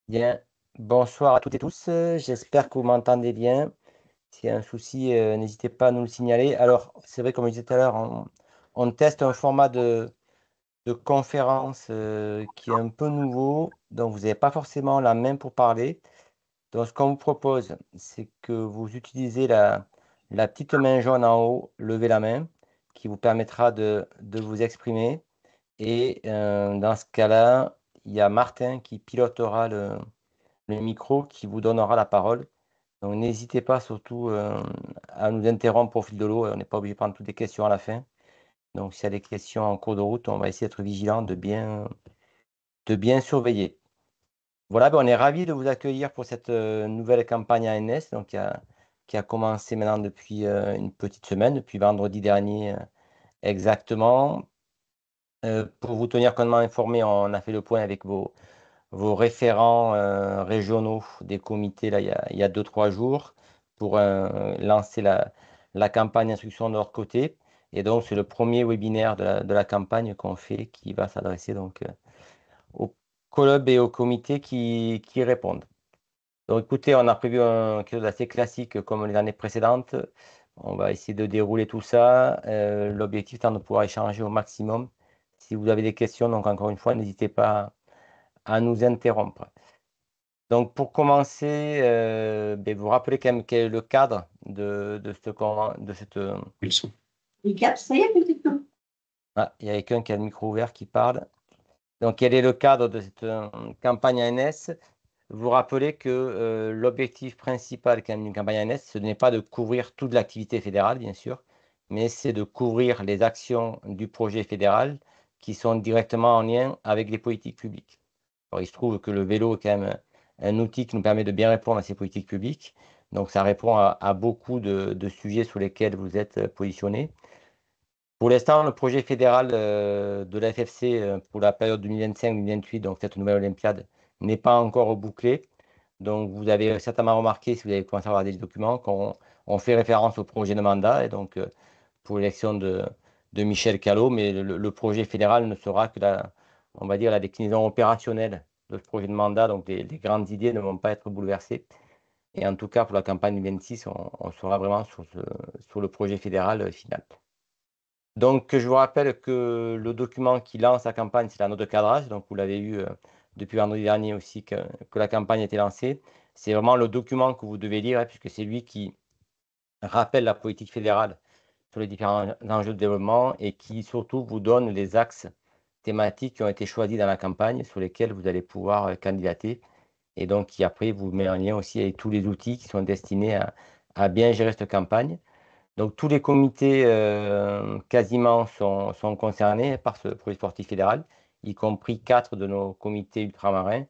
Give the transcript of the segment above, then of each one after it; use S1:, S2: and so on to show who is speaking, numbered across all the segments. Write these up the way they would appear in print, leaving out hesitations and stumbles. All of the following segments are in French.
S1: Bien, bonsoir à toutes et tous. J'espère que vous m'entendez bien. S'il y a un souci, n'hésitez pas à nous le signaler. Alors, c'est vrai, comme je disais tout à l'heure, on teste un format de conférence qui est un peu nouveau, donc vous n'avez pas forcément la main pour parler. Donc, ce qu'on vous propose, c'est que vous utilisez la petite main jaune en haut, levez la main, qui vous permettra de vous exprimer. Et dans ce cas-là, il y a Martin qui pilotera le micro qui vous donnera la parole. Donc n'hésitez pas surtout à nous interrompre au fil de l'eau. On n'est pas obligé de prendre toutes les questions à la fin. Donc s'il y a des questions en cours de route, on va essayer d'être vigilant, de bien surveiller. Voilà, ben, on est ravis de vous accueillir pour cette nouvelle campagne ANS donc, qui a commencé maintenant depuis une petite semaine, depuis vendredi dernier exactement. Pour vous tenir complètement informé, on a fait le point avec vos référents régionaux des comités là, il y a 2, 3 jours pour lancer la campagne d'instruction de leur côté. Et donc, c'est le premier webinaire de la campagne qu'on fait qui va s'adresser donc aux clubs et aux comités qui répondent. Donc, écoutez, on a prévu quelque chose d'assez classique comme les années précédentes. On va essayer de dérouler tout ça. L'objectif étant de pouvoir échanger au maximum. Si vous avez des questions, donc encore une fois, n'hésitez pas à nous interrompre. Donc, pour commencer, ben, vous rappelez quand même quel est le cadre de cette.
S2: Le son.
S1: Les gars, ça y est, peut-être. Ah, il y a quelqu'un qui a le micro ouvert qui parle. Donc, quel est le cadre de cette campagne ANS? Vous rappelez que l'objectif principal quand même d'une campagne ANS, ce n'est pas de couvrir toute l'activité fédérale, bien sûr, mais c'est de couvrir les actions du projet fédéral qui sont directement en lien avec les politiques publiques. Alors, il se trouve que le vélo est quand même un outil qui nous permet de bien répondre à ces politiques publiques. Donc, ça répond à beaucoup de sujets sur lesquels vous êtes positionnés. Pour l'instant, le projet fédéral de la FFC pour la période 2025-2028, donc cette nouvelle Olympiade, n'est pas encore bouclé. Donc, vous avez certainement remarqué, si vous avez commencé à avoir des documents, qu'on fait référence au projet de mandat, et donc pour l'élection de Michel Callot, mais le projet fédéral ne sera que on va dire, la déclinaison opérationnelle de ce projet de mandat, donc les grandes idées ne vont pas être bouleversées. Et en tout cas, pour la campagne 26, on sera vraiment sur le projet fédéral final. Donc, je vous rappelle que le document qui lance la campagne, c'est la note de cadrage. Donc, vous l'avez eu depuis vendredi dernier aussi que la campagne a été lancée. C'est vraiment le document que vous devez lire, hein, puisque c'est lui qui rappelle la politique fédérale sur les différents enjeux de développement et qui surtout vous donne les axes thématiques qui ont été choisis dans la campagne sur lesquels vous allez pouvoir candidater et donc qui après vous met en lien aussi avec tous les outils qui sont destinés à bien gérer cette campagne. Donc tous les comités quasiment sont concernés par ce projet sportif fédéral, y compris 4 de nos comités ultramarins.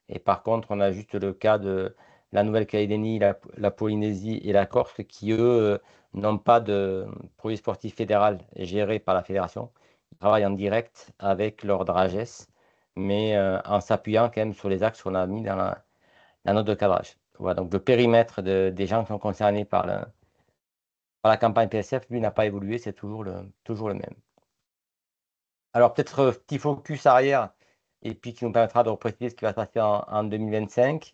S1: Et par contre, on a juste le cas de la Nouvelle-Calédonie, la Polynésie et la Corse qui, eux, n'ont pas de projet sportif fédéral géré par la fédération. Ils travaillent en direct avec leur DRAGES, mais en s'appuyant quand même sur les axes qu'on a mis dans la note de cadrage. Voilà, donc le périmètre des gens qui sont concernés par la campagne PSF, lui, n'a pas évolué, c'est toujours le même. Alors, peut-être petit focus arrière, et puis qui nous permettra de repréciser ce qui va se passer en 2025.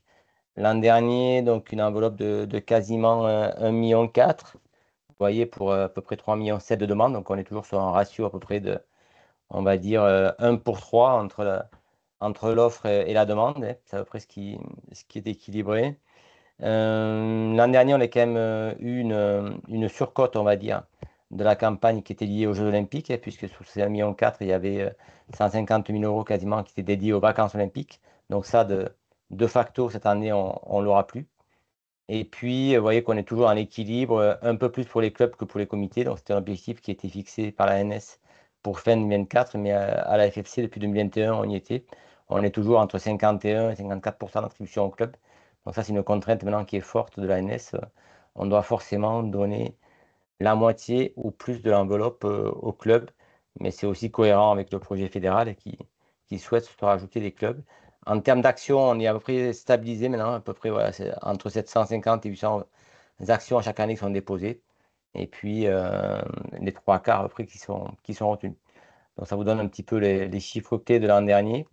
S1: L'an dernier, donc une enveloppe de quasiment 1,4 million. Vous voyez, pour à peu près 3,7 millions de demandes. Donc, on est toujours sur un ratio à peu près de, on va dire, 1 pour 3 entre l'offre et la demande, hein. C'est à peu près ce qui est équilibré. L'an dernier, on a quand même eu une surcote, on va dire, de la campagne qui était liée aux Jeux Olympiques, hein, puisque sur ces 1,4 million, il y avait 150 000 euros quasiment qui étaient dédiés aux vacances olympiques. Donc ça, de facto, cette année, on ne l'aura plus. Et puis, vous voyez qu'on est toujours en équilibre, un peu plus pour les clubs que pour les comités. Donc c'était un objectif qui était fixé par la NS pour fin 2024, mais à la FFC, depuis 2021, on y était. On est toujours entre 51 et 54% d'attribution au club. Donc ça, c'est une contrainte maintenant qui est forte de la NS. On doit forcément donner la moitié ou plus de l'enveloppe au club, mais c'est aussi cohérent avec le projet fédéral qui souhaite se rajouter des clubs. En termes d'actions, on est à peu près stabilisé maintenant, à peu près voilà, c'est entre 750 et 800 actions chaque année qui sont déposées, et puis les 3 quarts à peu près qui sont retenus. Donc ça vous donne un petit peu les chiffres clés de l'an dernier.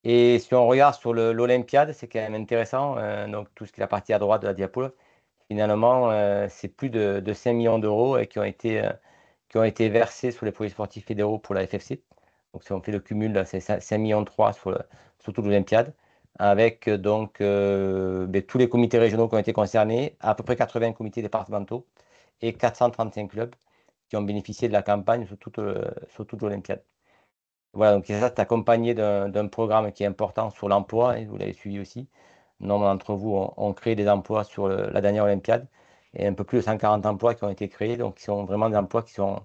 S1: Et si on regarde sur l'Olympiade, c'est quand même intéressant. Donc, tout ce qui est la partie à droite de la diapo, finalement, c'est plus de 5 millions d'euros qui ont été versés sur les projets sportifs fédéraux pour la FFC. Donc, si on fait le cumul, là, c'est 5 millions 3 sur toute l'Olympiade, avec ben, tous les comités régionaux qui ont été concernés, à peu près 80 comités départementaux et 435 clubs qui ont bénéficié de la campagne sur toute l'Olympiade. Voilà, donc ça, c'est accompagné d'un programme qui est important sur l'emploi, et vous l'avez suivi aussi. Nombre d'entre vous ont créé des emplois sur la dernière Olympiade, et un peu plus de 140 emplois qui ont été créés, donc qui sont vraiment des emplois qui sont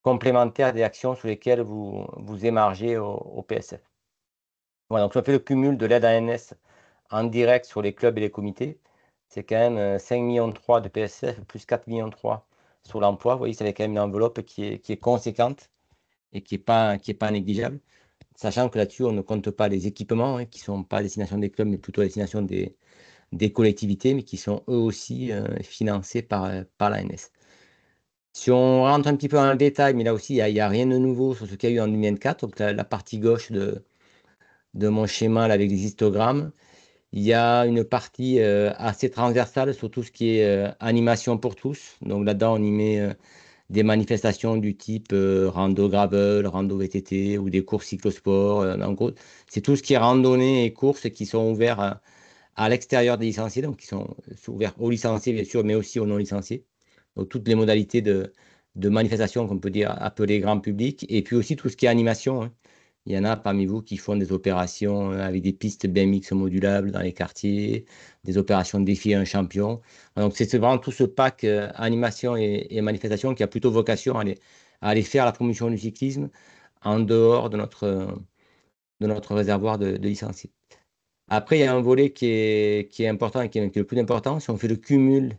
S1: complémentaires des actions sur lesquelles vous émargez au PSF. Voilà, donc si on fait le cumul de l'aide à ANS en direct sur les clubs et les comités, c'est quand même 5 millions de PSF plus 4 millions sur l'emploi. Vous voyez, c'est quand même une enveloppe qui est conséquente et qui est pas négligeable. Sachant que là-dessus, on ne compte pas les équipements, hein, qui ne sont pas à destination des clubs, mais plutôt à destination des collectivités, mais qui sont eux aussi financés par l'ANS. Si on rentre un petit peu dans le détail, mais là aussi, il n'y a rien de nouveau sur ce qu'il y a eu en 2024. Donc, la partie gauche de mon schéma là, avec les histogrammes, il y a une partie assez transversale sur tout ce qui est animation pour tous. Donc, là-dedans, on y met des manifestations du type rando gravel, rando VTT ou des courses cyclosport. En gros, c'est tout ce qui est randonnée et courses qui sont ouverts à l'extérieur des licenciés, donc qui sont ouverts aux licenciés, bien sûr, mais aussi aux non-licenciés. Donc, toutes les modalités de manifestation qu'on peut dire appeler grand public, et puis aussi tout ce qui est animation, hein. Il y en a parmi vous qui font des opérations avec des pistes BMX modulables dans les quartiers, des opérations défi un champion. Donc, c'est vraiment tout ce pack animation et manifestation qui a plutôt vocation à aller faire la promotion du cyclisme en dehors de notre réservoir de licenciés. Après, il y a un volet qui est important et qui est le plus important. Si on fait le cumul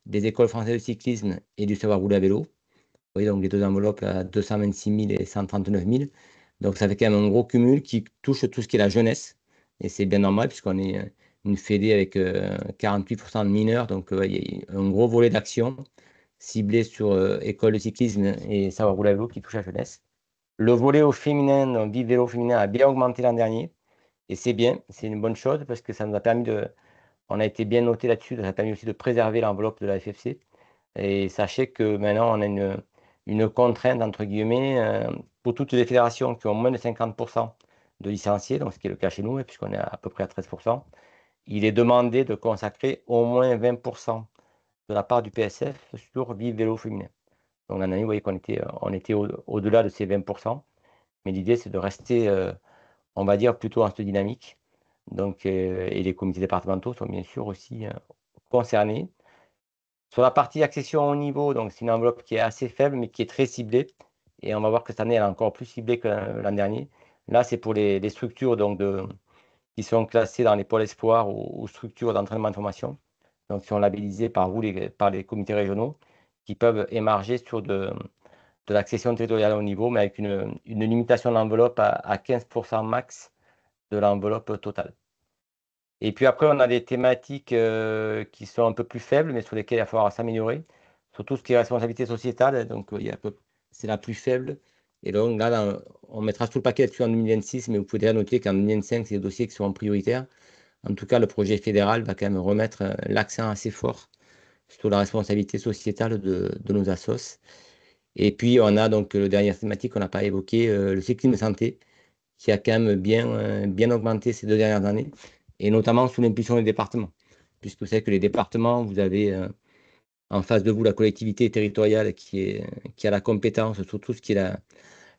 S1: des écoles françaises de cyclisme et du savoir rouler à vélo, vous voyez donc les deux enveloppes à 226 000 et 139 000. Donc ça fait quand même un gros cumul qui touche tout ce qui est la jeunesse. Et c'est bien normal puisqu'on est une fédé avec 48% de mineurs. Donc il y a un gros volet d'action ciblé sur école de cyclisme et savoir rouler à vélo qui touche la jeunesse. Le volet au féminin, donc Vive Vélo féminin, a bien augmenté l'an dernier. Et c'est bien, c'est une bonne chose parce que ça nous a permis on a été bien noté là-dessus, ça a permis aussi de préserver l'enveloppe de la FFC. Et sachez que maintenant, on a une contrainte, entre guillemets, pour toutes les fédérations qui ont moins de 50% de licenciés, donc ce qui est le cas chez nous, hein, puisqu'on est à peu près à 13%, il est demandé de consacrer au moins 20% de la part du PSF sur Vive Vélo féminin. Donc l'année, vous voyez on était au-delà de ces 20%, mais l'idée, c'est de rester, on va dire, plutôt en cette dynamique. Donc, et les comités départementaux sont bien sûr aussi concernés. Sur la partie accession au niveau, donc c'est une enveloppe qui est assez faible, mais qui est très ciblée. Et on va voir que cette année, elle est encore plus ciblée que l'an dernier. Là, c'est pour les structures donc qui sont classées dans les pôles espoirs ou structures d'entraînement de formation. Donc, qui sont labellisées par vous, par les comités régionaux, qui peuvent émarger sur de l'accession territoriale au niveau, mais avec une limitation de l'enveloppe à 15% max de l'enveloppe totale. Et puis après, on a des thématiques qui sont un peu plus faibles, mais sur lesquelles il va falloir s'améliorer. Sur tout ce qui est responsabilité sociétale, donc c'est la plus faible. Et donc là, on mettra tout le paquet dessus en 2026, mais vous pouvez déjà noter qu'en 2025, c'est des dossiers qui seront prioritaires. En tout cas, le projet fédéral va quand même remettre l'accent assez fort sur la responsabilité sociétale de nos assos. Et puis, on a donc le dernier thématique qu'on n'a pas évoqué, le cyclisme santé, qui a quand même bien augmenté ces 2 dernières années, et notamment sous l'impulsion des départements. Puisque vous savez que les départements, vous avez en face de vous la collectivité territoriale qui a la compétence sur tout ce qui est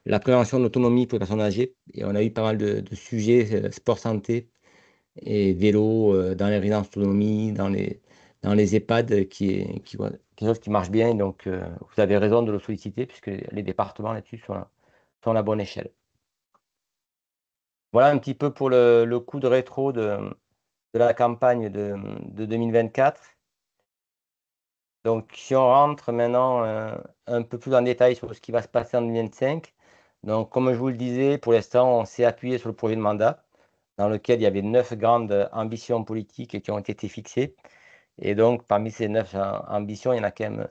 S1: la prévention de l'autonomie pour les personnes âgées. Et on a eu pas mal de sujets, sport santé et vélo dans les résidences d'autonomie, dans les EHPAD, voilà, quelque chose qui marche bien. Et donc, vous avez raison de le solliciter, puisque les départements là-dessus sont à la bonne échelle. Voilà un petit peu pour le coup de rétro de la campagne de 2024. Donc, si on rentre maintenant un peu plus en détail sur ce qui va se passer en 2025, donc comme je vous le disais, pour l'instant, on s'est appuyé sur le projet de mandat, dans lequel il y avait 9 grandes ambitions politiques qui ont été fixées. Et donc, parmi ces 9 ambitions, il y en a quand même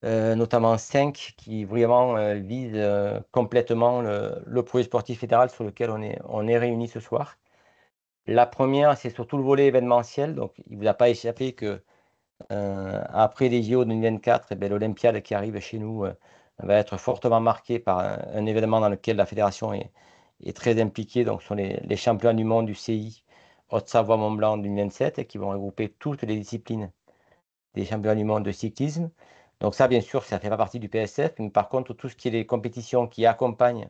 S1: notamment 5 qui vraiment visent complètement le projet sportif fédéral sur lequel on est réunis ce soir. La première, c'est surtout le volet événementiel. Donc, il ne vous a pas échappé que après les JO 2024, l'Olympiade qui arrive chez nous va être fortement marquée par un événement dans lequel la fédération est très impliquée. Donc, ce sont les championnats du monde du CI Haute-Savoie-Mont-Blanc 2027 qui vont regrouper toutes les disciplines des championnats du monde de cyclisme. Donc ça, bien sûr, ça ne fait pas partie du PSF, mais par contre, tout ce qui est les compétitions qui accompagnent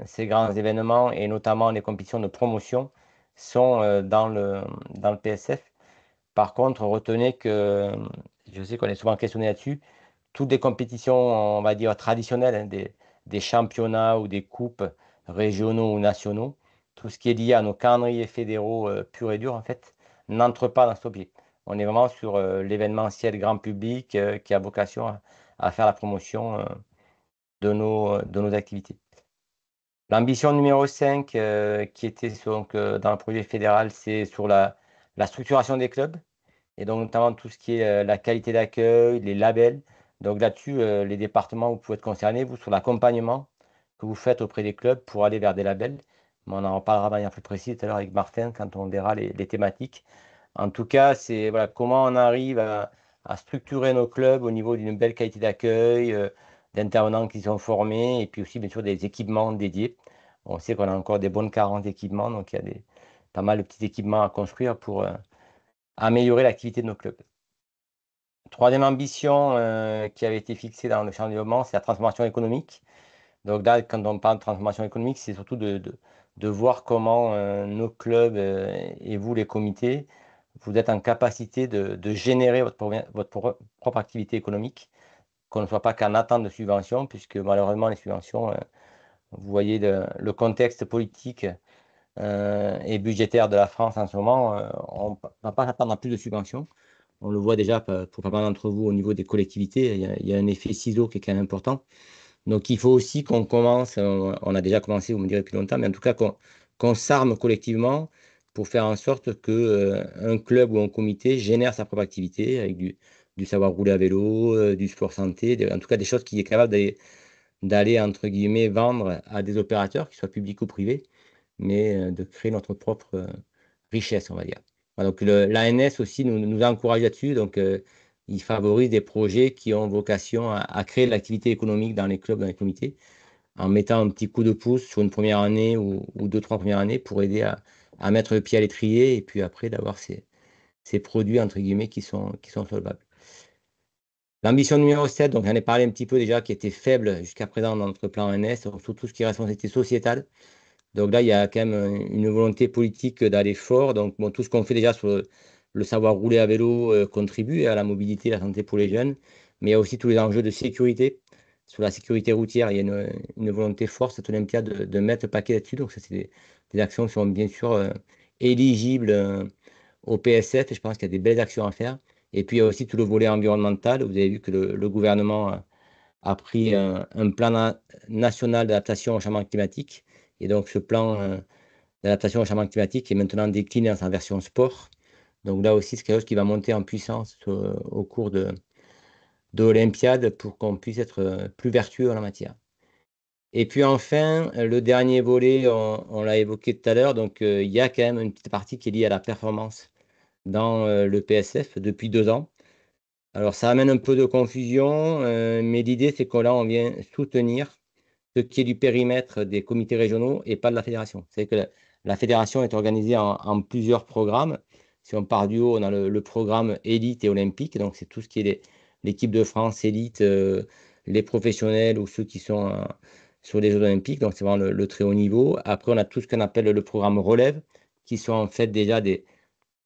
S1: ces grands événements, et notamment les compétitions de promotion, sont dans le PSF. Par contre, retenez que, je sais qu'on est souvent questionné là-dessus, toutes les compétitions, on va dire, traditionnelles, hein, des championnats ou des coupes régionaux ou nationaux, tout ce qui est lié à nos calendriers fédéraux purs et durs, en fait, n'entre pas dans cet objet. On est vraiment sur l'événementiel grand public qui a vocation à faire la promotion de nos activités. L'ambition numéro 5, qui était donc, dans le projet fédéral, c'est sur la structuration des clubs et donc notamment tout ce qui est la qualité d'accueil, les labels. Donc là-dessus, les départements, vous pouvez être concernés, vous, sur l'accompagnement que vous faites auprès des clubs pour aller vers des labels. Mais on en reparlera de manière plus précise tout à l'heure avec Martin quand on verra les thématiques. En tout cas, c'est voilà, comment on arrive à structurer nos clubs au niveau d'une belle qualité d'accueil, d'intervenants qui sont formés et puis aussi, bien sûr, des équipements dédiés. On sait qu'on a encore des bonnes carences d'équipements, donc il y a pas mal de petits équipements à construire pour améliorer l'activité de nos clubs. Troisième ambition qui avait été fixée dans le champ de développement, c'est la transformation économique. Donc là, quand on parle de transformation économique, c'est surtout de voir comment nos clubs et vous, les comités, vous êtes en capacité de générer votre propre activité économique, qu'on ne soit pas qu'en attente de subventions, puisque malheureusement, les subventions, vous voyez le contexte politique et budgétaire de la France en ce moment, on ne va pas s'attendre à plus de subventions. On le voit déjà pour pas mal d'entre vous au niveau des collectivités, il y a un effet ciseau qui est quand même important. Donc il faut aussi qu'on commence, on a déjà commencé, vous me direz depuis longtemps, mais en tout cas qu'on s'arme collectivement pour faire en sorte que un club ou un comité génère sa propre activité avec du savoir rouler à vélo, du sport santé, en tout cas des choses qui est capable d'aller, entre guillemets, vendre à des opérateurs, qu'ils soient publics ou privés, mais de créer notre propre richesse, on va dire. Voilà, donc l'ANS aussi nous encourage là-dessus, donc il favorise des projets qui ont vocation à créer de l'activité économique dans les clubs, dans les comités, en mettant un petit coup de pouce sur une première année ou deux, trois premières années pour aider à mettre le pied à l'étrier et puis après d'avoir ces produits, entre guillemets, qui sont solvables. L'ambition numéro 7, donc j'en ai parlé un petit peu déjà, qui était faible jusqu'à présent dans notre plan ANS, surtout tout ce qui est responsabilité sociétale. Donc là, il y a quand même une volonté politique d'aller fort. Donc bon, tout ce qu'on fait déjà sur le savoir rouler à vélo contribue à la mobilité et la santé pour les jeunes. Mais il y a aussi tous les enjeux de sécurité. Sur la sécurité routière, il y a une volonté forte, cette Olympiade, de mettre le paquet là-dessus. Donc ça, c'est des actions qui sont bien sûr éligibles au PSF. Et je pense qu'il y a des belles actions à faire. Et puis il y a aussi tout le volet environnemental. Vous avez vu que le gouvernement a pris un plan national d'adaptation au changement climatique. Et donc, ce plan d'adaptation au changement climatique est maintenant décliné dans sa version sport. Donc là aussi, c'est quelque chose qui va monter en puissance au cours de l'Olympiade pour qu'on puisse être plus vertueux en la matière. Et puis enfin, le dernier volet, on l'a évoqué tout à l'heure, donc il y a quand même une petite partie qui est liée à la performance dans le PSF depuis 2 ans. Alors ça amène un peu de confusion, mais l'idée c'est que là, on vient soutenir ce qui est du périmètre des comités régionaux et pas de la fédération. C'est que la fédération est organisée en plusieurs programmes. Si on part du haut, on a le programme élite et olympique, donc c'est tout ce qui est l'équipe de France élite, les professionnels ou ceux qui sont sur les Jeux olympiques, donc c'est vraiment le très haut niveau. Après, on a tout ce qu'on appelle le programme relève, qui sont en fait déjà des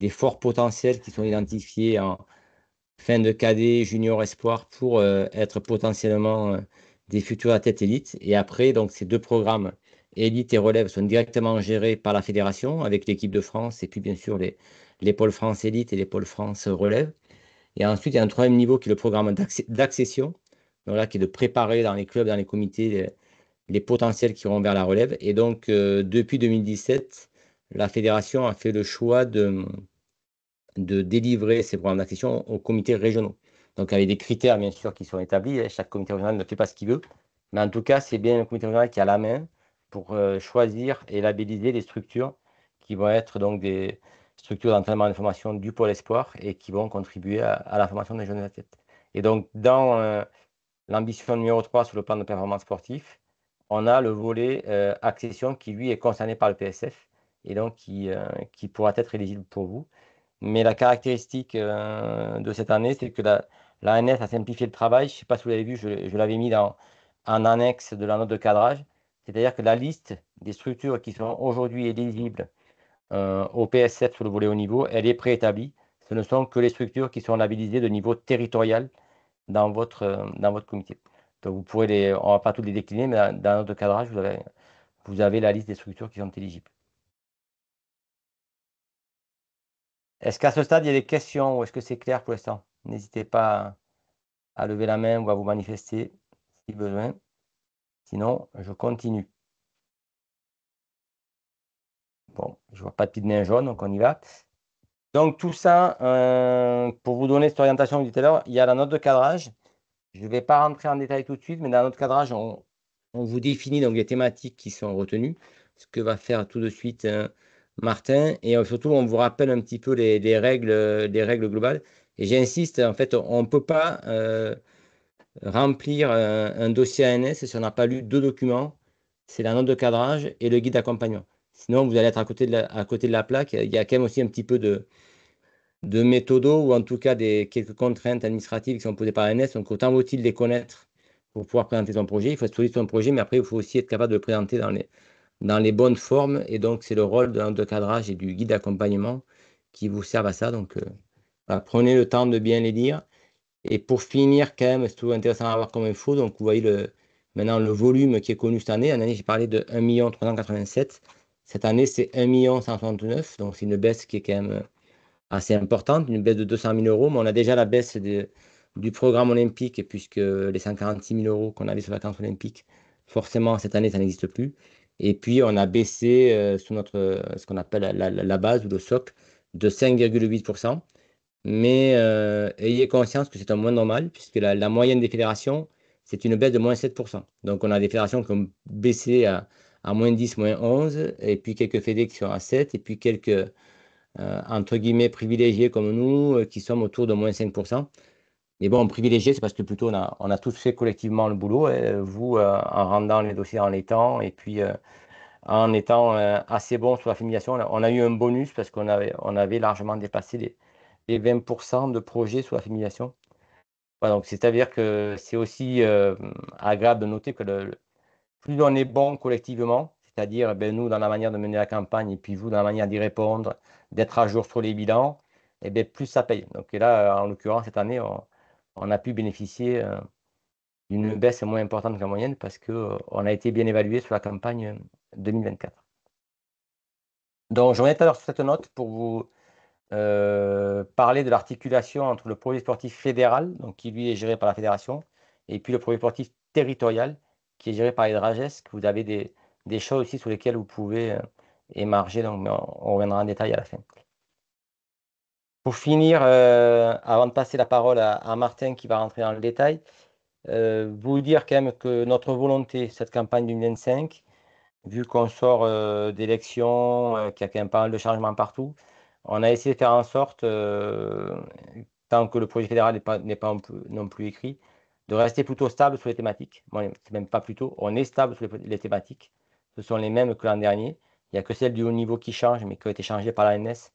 S1: forts potentiels qui sont identifiés en fin de cadet, junior, espoir, pour être potentiellement des futurs athlètes élites. Et après, donc, ces deux programmes, élite et relève, sont directement gérés par la fédération avec l'équipe de France et puis bien sûr les pôles France élite et les pôles France relève. Et ensuite, il y a un troisième niveau qui est le programme d'accession, donc là, qui est de préparer dans les clubs, dans les comités, les potentiels qui iront vers la relève. Et donc, depuis 2017, la fédération a fait le choix de délivrer ces programmes d'accession aux comités régionaux. Donc, avec des critères, bien sûr, qui sont établis. Hein. Chaque comité régional ne fait pas ce qu'il veut. Mais en tout cas, c'est bien le comité régional qui a la main pour choisir et labelliser les structures qui vont être donc des structures d'entraînement et de formation du pôle espoir et qui vont contribuer à la formation des jeunes athlètes. Et donc, dans l'ambition numéro 3 sur le plan de performance sportif, on a le volet accession qui, lui, est concerné par le PSF et donc qui pourra être éligible pour vous. Mais la caractéristique de cette année, c'est que la ANF a simplifié le travail. Je ne sais pas si vous l'avez vu, je l'avais mis en annexe de la note de cadrage. C'est-à-dire que la liste des structures qui sont aujourd'hui éligibles au PSF sur le volet haut niveau, elle est préétablie. Ce ne sont que les structures qui sont labellisées de niveau territorial dans votre comité. Donc vous pourrez on ne va pas toutes les décliner, mais dans la note de cadrage, vous avez la liste des structures qui sont éligibles. Est-ce qu'à ce stade, il y a des questions ou est-ce que c'est clair pour l'instant? N'hésitez pas à lever la main ou à vous manifester si besoin. Sinon, je continue. Bon, je ne vois pas de petite main jaune, donc on y va. Donc tout ça, pour vous donner cette orientation que je disais tout à l'heure, il y a la note de cadrage. Je ne vais pas rentrer en détail tout de suite, mais dans la note de cadrage, on vous définit donc les thématiques qui sont retenues, ce que va faire tout de suite Martin, et surtout on vous rappelle un petit peu les règles globales. Et j'insiste, en fait, on ne peut pas remplir un dossier ANS si on n'a pas lu deux documents, c'est la note de cadrage et le guide d'accompagnement. Sinon, vous allez être à côté de la plaque. Il y a quand même aussi un petit peu de méthodos ou en tout cas quelques contraintes administratives qui sont posées par l'ANS. Donc, autant vaut-il les connaître pour pouvoir présenter son projet. Il faut être solide sur son projet, mais après, il faut aussi être capable de le présenter dans les bonnes formes. Et donc, c'est le rôle de la note de cadrage et du guide d'accompagnement qui vous servent à ça. Donc, voilà, prenez le temps de bien les lire. Et pour finir, quand même, c'est toujours intéressant à voir comme info. Donc, vous voyez maintenant le volume qui est connu cette année. En année, j'ai parlé de 1 387 000. Cette année, c'est 1 169 000. Donc, c'est une baisse qui est quand même assez importante, une baisse de 200 000 euros. Mais on a déjà la baisse du programme olympique, puisque les 146 000 euros qu'on avait sur la vacances olympiques, forcément, cette année, ça n'existe plus. Et puis, on a baissé sous ce qu'on appelle la base ou le socle de 5,8%. Mais ayez conscience que c'est un moins normal, puisque la moyenne des fédérations, c'est une baisse de moins 7%. Donc, on a des fédérations qui ont baissé à moins 10, moins 11, et puis quelques fédés qui sont à 7, et puis quelques, entre guillemets, privilégiés comme nous, qui sommes autour de moins 5%. Mais bon, privilégié, c'est parce que plutôt on a tous fait collectivement le boulot, vous, en rendant les dossiers en les temps, et puis en étant assez bon sur la filiation. On a eu un bonus parce qu'on avait largement dépassé les 20% de projets sur la filiation. Voilà, donc c'est-à-dire que c'est aussi agréable de noter que plus on est bon collectivement, c'est-à-dire nous dans la manière de mener la campagne et puis vous dans la manière d'y répondre, d'être à jour sur les bilans, et plus ça paye. Donc et là, en l'occurrence, cette année, on a pu bénéficier d'une baisse moins importante que la moyenne parce qu'on a été bien évalué sur la campagne 2024. Donc, je reviens tout à l'heure sur cette note pour vous parler de l'articulation entre le projet sportif fédéral, donc qui lui est géré par la fédération, et puis le projet sportif territorial, qui est géré par les DRAGES, que vous avez des choses aussi sur lesquelles vous pouvez émarger, donc, mais on reviendra en détail à la fin. Pour finir, avant de passer la parole à Martin qui va rentrer dans le détail, vous dire quand même que notre volonté, cette campagne 2025, vu qu'on sort d'élections, qu'il y a quand même pas mal de changements partout, on a essayé de faire en sorte, tant que le projet fédéral n'est pas non plus écrit, de rester plutôt stable sur les thématiques. Bon, c'est même pas plutôt, on est stable sur les thématiques. Ce sont les mêmes que l'an dernier. Il n'y a que celles du haut niveau qui changent, mais qui ont été changées par l'ANS.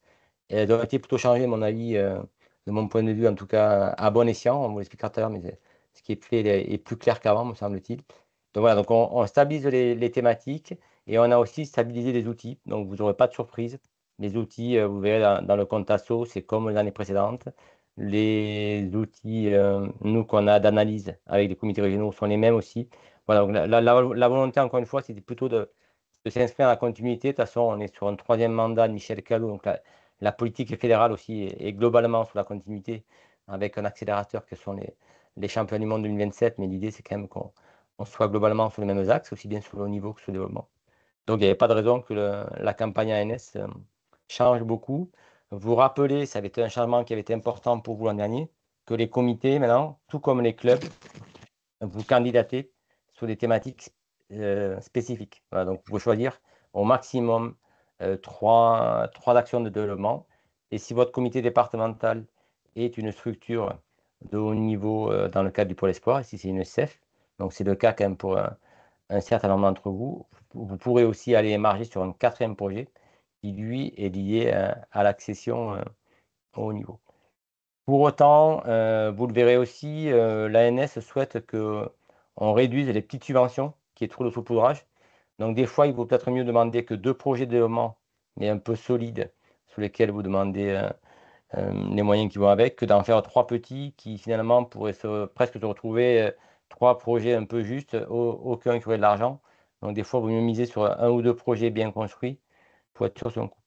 S1: Et elles ont été plutôt changées, à mon avis, de mon point de vue, en tout cas, à bon escient. On vous l'expliquera tout à l'heure, mais ce qui est fait est plus clair qu'avant, me semble-t-il. Donc voilà, donc on stabilise les thématiques et on a aussi stabilisé les outils. Donc vous n'aurez pas de surprise. Les outils, vous verrez dans le compte asso, c'est comme l'année précédente. Les outils, nous, qu'on a d'analyse avec les comités régionaux sont les mêmes aussi. Voilà, donc la volonté, encore une fois, c'était plutôt de s'inscrire dans la continuité. De toute façon, on est sur un troisième mandat de Michel Callot. Donc la politique fédérale aussi est globalement sur la continuité avec un accélérateur que sont les championnats du monde 2027. Mais l'idée, c'est quand même qu'on soit globalement sur les mêmes axes, aussi bien sur le haut niveau que sur le développement. Donc, il n'y avait pas de raison que la campagne ANS change beaucoup. Vous rappelez, ça avait été un changement qui avait été important pour vous l'an dernier. que les comités, maintenant, tout comme les clubs, vous candidatez sur des thématiques spécifiques. Voilà, donc, vous pouvez choisir au maximum trois actions de développement. Et si votre comité départemental est une structure de haut niveau dans le cadre du Pôle Espoir, et si c'est une SEF, donc c'est le cas quand même pour un certain nombre d'entre vous, vous pourrez aussi aller émarger sur un quatrième projet qui, lui, est lié à l'accession au haut niveau. Pour autant, vous le verrez aussi, l'ANS souhaite qu'on réduise les petites subventions qui est trop de saupoudrage. Donc des fois, il vaut peut-être mieux demander que 2 projets de développement, mais un peu solides, sur lesquels vous demandez les moyens qui vont avec, que d'en faire 3 petits qui finalement pourraient presque se retrouver 3 projets un peu justes, aucun qui aurait de l'argent. Donc des fois, il vaut mieux miser sur un ou 2 projets bien construits pour être sûr de son coup.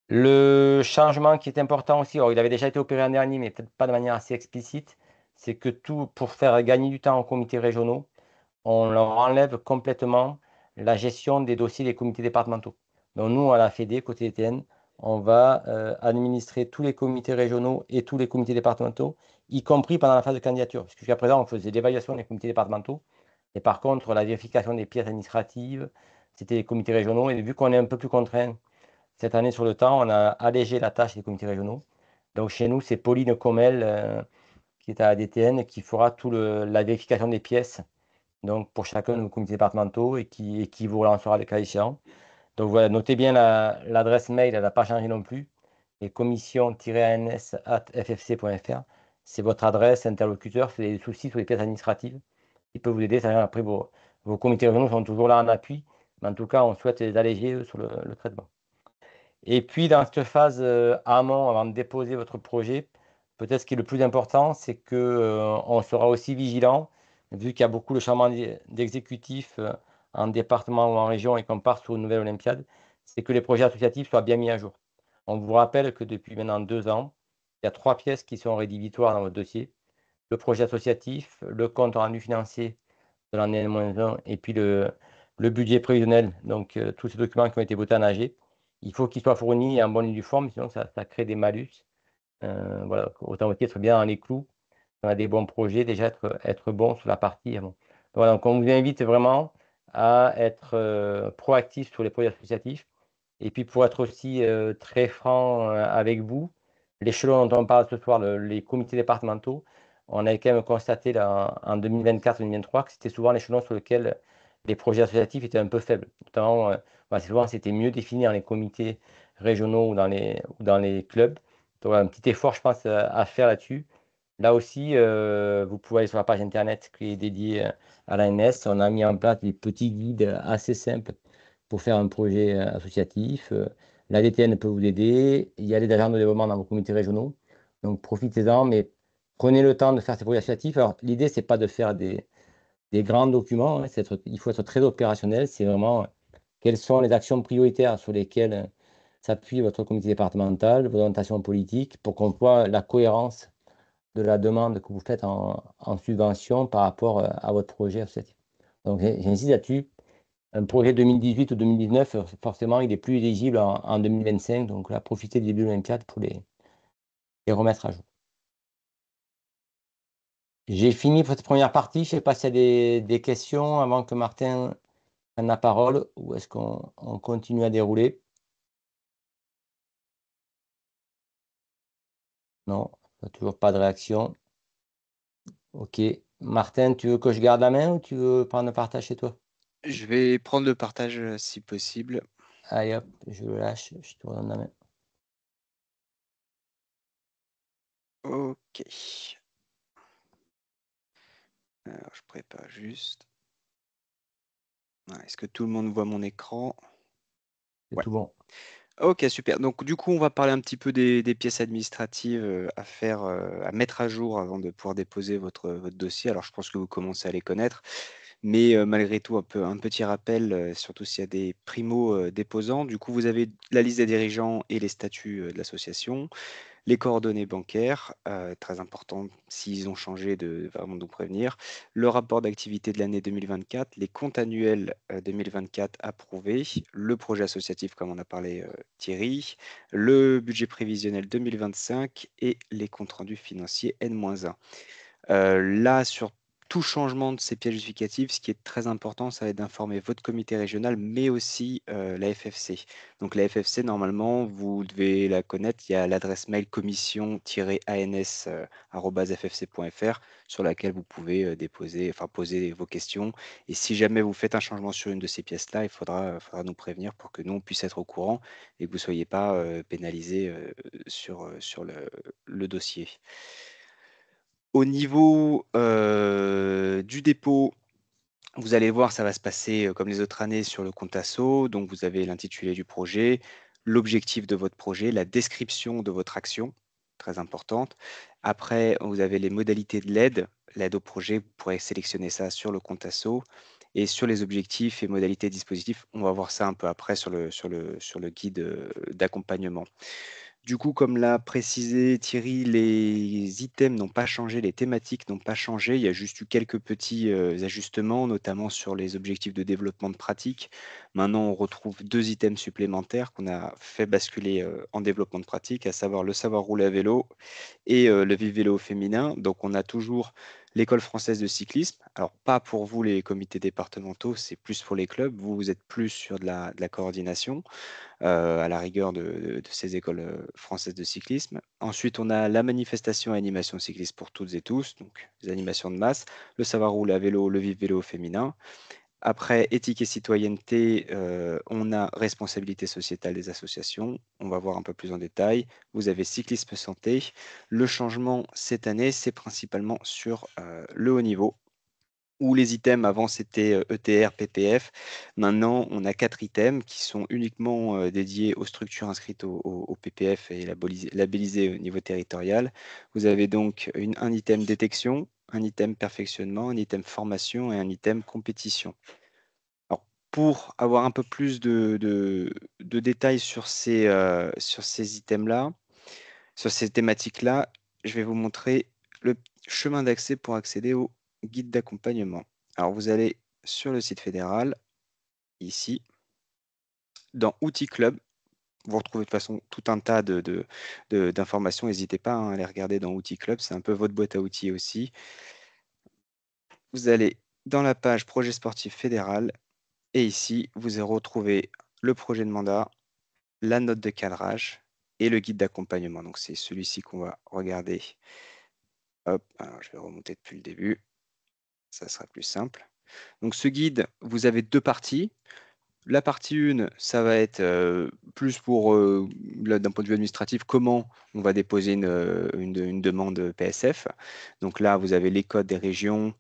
S1: Le changement qui est important aussi, alors il avait déjà été opéré l'an dernier, mais peut-être pas de manière assez explicite, c'est que pour faire gagner du temps aux comités régionaux, on leur enlève complètement la gestion des dossiers des comités départementaux. Donc nous, à la Fédé, côté ETN, on va administrer tous les comités régionaux et tous les comités départementaux, y compris pendant la phase de candidature. Parce que jusqu'à présent, on faisait l'évaluation des comités départementaux, et par contre, la vérification des pièces administratives, c'était les comités régionaux. Et vu qu'on est un peu plus contraint cette année, sur le temps, on a allégé la tâche des comités régionaux. Donc chez nous, c'est Pauline Comel, qui est à ADTN, qui fera la vérification des pièces, donc pour chacun de nos comités départementaux, et qui vous relancera le cas échéant. Donc voilà, notez bien l'adresse mail, elle n'a pas changé non plus. Et commission-ans@ffc.fr, c'est votre adresse interlocuteur, c'est des soucis sur les pièces administratives qui peut vous aider. Après, vos comités régionaux sont toujours là en appui, mais en tout cas, on souhaite les alléger sur le traitement. Et puis, dans cette phase amont, avant de déposer votre projet, peut-être ce qui est le plus important, c'est qu'on sera aussi vigilant, vu qu'il y a beaucoup de changements d'exécutifs en département ou en région et qu'on part sur une nouvelle Olympiade, c'est que les projets associatifs soient bien mis à jour. On vous rappelle que depuis maintenant 2 ans, il y a 3 pièces qui sont rédhibitoires dans votre dossier. Le projet associatif, le compte rendu financier de l'année -1 et puis le budget prévisionnel. Donc, tous ces documents qui ont été votés en AG, il faut qu'ils soient fournis en bonne et due forme, sinon ça crée des malus. Voilà, autant être bien dans les clous. On a des bons projets, déjà être bon sur la partie avant. Voilà, donc on vous invite vraiment à être proactif sur les projets associatifs. Et puis pour être aussi très franc avec vous, l'échelon dont on parle ce soir, les comités départementaux, on a quand même constaté là, en 2024-2023 que c'était souvent l'échelon sur lequel les projets associatifs étaient un peu faibles. Notamment, souvent c'était mieux défini dans les comités régionaux ou dans les clubs. Donc un petit effort, je pense, à faire là-dessus. Là aussi, vous pouvez aller sur la page internet qui est dédiée à l'ANS. On a mis en place des petits guides assez simples pour faire un projet associatif. La DTN peut vous aider. Il y a des agents de développement dans vos comités régionaux. Donc profitez-en, mais prenez le temps de faire ces projets associatifs. Alors l'idée, c'est pas de faire des grands documents, hein. Il faut être très opérationnel. C'est vraiment quelles sont les actions prioritaires sur lesquelles s'appuie votre comité départemental, vos orientations politiques, pour qu'on voit la cohérence de la demande que vous faites en subvention par rapport à votre projet associatif. Donc j'insiste là-dessus. Un projet 2018 ou 2019, forcément, il est plus éligible en 2025. Donc là, profitez du début de l'Olympiade pour les remettre à jour. J'ai fini cette première partie. Je ne sais pas s'il y a des questions avant que Martin prenne la parole, ou est-ce qu'on continue à dérouler? Non, toujours pas de réaction. Ok. Martin, tu veux que je garde la main ou tu veux prendre le partage chez toi?
S2: Je vais prendre le partage si possible.
S1: Allez hop, je le lâche, je te redonne la main.
S2: Ok. Alors, je prépare juste. Est-ce que tout le monde voit mon écran?
S1: C'est
S2: Ouais.
S1: tout bon.
S2: Ok, super. Donc, du coup, on va parler un petit peu des pièces administratives à faire, à mettre à jour avant de pouvoir déposer votre dossier. Alors, je pense que vous commencez à les connaître. Mais malgré tout, un petit rappel, surtout s'il y a des primo-déposants. Du coup, vous avez la liste des dirigeants et les statuts de l'association, les coordonnées bancaires, très important s'ils ont changé de vraiment nous prévenir, le rapport d'activité de l'année 2024, les comptes annuels 2024 approuvés, le projet associatif comme on a parlé Thierry, le budget prévisionnel 2025 et les comptes rendus financiers N-1. Là, sur tout changement de ces pièces justificatives, ce qui est très important, ça va être d'informer votre comité régional, mais aussi la FFC. Donc la FFC, normalement, vous devez la connaître. Il y a l'adresse mail commission-ans@ffc.fr sur laquelle vous pouvez poser vos questions. Et si jamais vous faites un changement sur une de ces pièces-là, il faudra nous prévenir pour que nous, on puisse être au courant et que vous ne soyez pas pénalisé sur le dossier. Au niveau du dépôt, vous allez voir, ça va se passer comme les autres années sur le compte asso. Donc, vous avez l'intitulé du projet, l'objectif de votre projet, la description de votre action, très importante. Après, vous avez les modalités de l'aide au projet. Vous pourrez sélectionner ça sur le compte asso. Et sur les objectifs et modalités dispositifs, on va voir ça un peu après sur le guide d'accompagnement. Du coup, comme l'a précisé Thierry, les items n'ont pas changé, les thématiques n'ont pas changé. Il y a juste eu quelques petits ajustements, notamment sur les objectifs de développement de pratique. Maintenant, on retrouve 2 items supplémentaires qu'on a fait basculer en développement de pratique, à savoir le savoir rouler à vélo et le Vive Vélo féminin. Donc, on a toujours l'école française de cyclisme. Alors, pas pour vous, les comités départementaux, c'est plus pour les clubs. Vous, vous êtes plus sur de la coordination à la rigueur de ces écoles françaises de cyclisme. Ensuite, on a la manifestation et animation cycliste pour toutes et tous, donc les animations de masse, le savoir rouler à vélo, le Vive Vélo féminin. Après, éthique et citoyenneté, on a responsabilité sociétale des associations. On va voir un peu plus en détail. Vous avez cyclisme santé. Le changement cette année, c'est principalement sur le haut niveau où les items avant c'était ETR, PPF. Maintenant, on a 4 items qui sont uniquement dédiés aux structures inscrites au PPF et labellisées au niveau territorial. Vous avez donc un item détection, un item perfectionnement, un item formation et un item compétition. Alors, pour avoir un peu plus de détails sur ces items-là, sur ces thématiques-là, je vais vous montrer le chemin d'accès pour accéder au guide d'accompagnement. Alors, vous allez sur le site fédéral, ici, dans Outils Club. Vous retrouvez de toute façon tout un tas d'informations. N'hésitez pas à les regarder dans Outils Club. C'est un peu votre boîte à outils aussi. Vous allez dans la page projet sportif fédéral et ici, vous allez retrouver le projet de mandat, la note de cadrage et le guide d'accompagnement. Donc, c'est celui-ci qu'on va regarder. Hop, alors je vais remonter depuis le début. Ça sera plus simple. Donc, ce guide, vous avez 2 parties. La partie 1, ça va être plus pour, d'un point de vue administratif, comment on va déposer une demande PSF. Donc là, vous avez les codes des régions.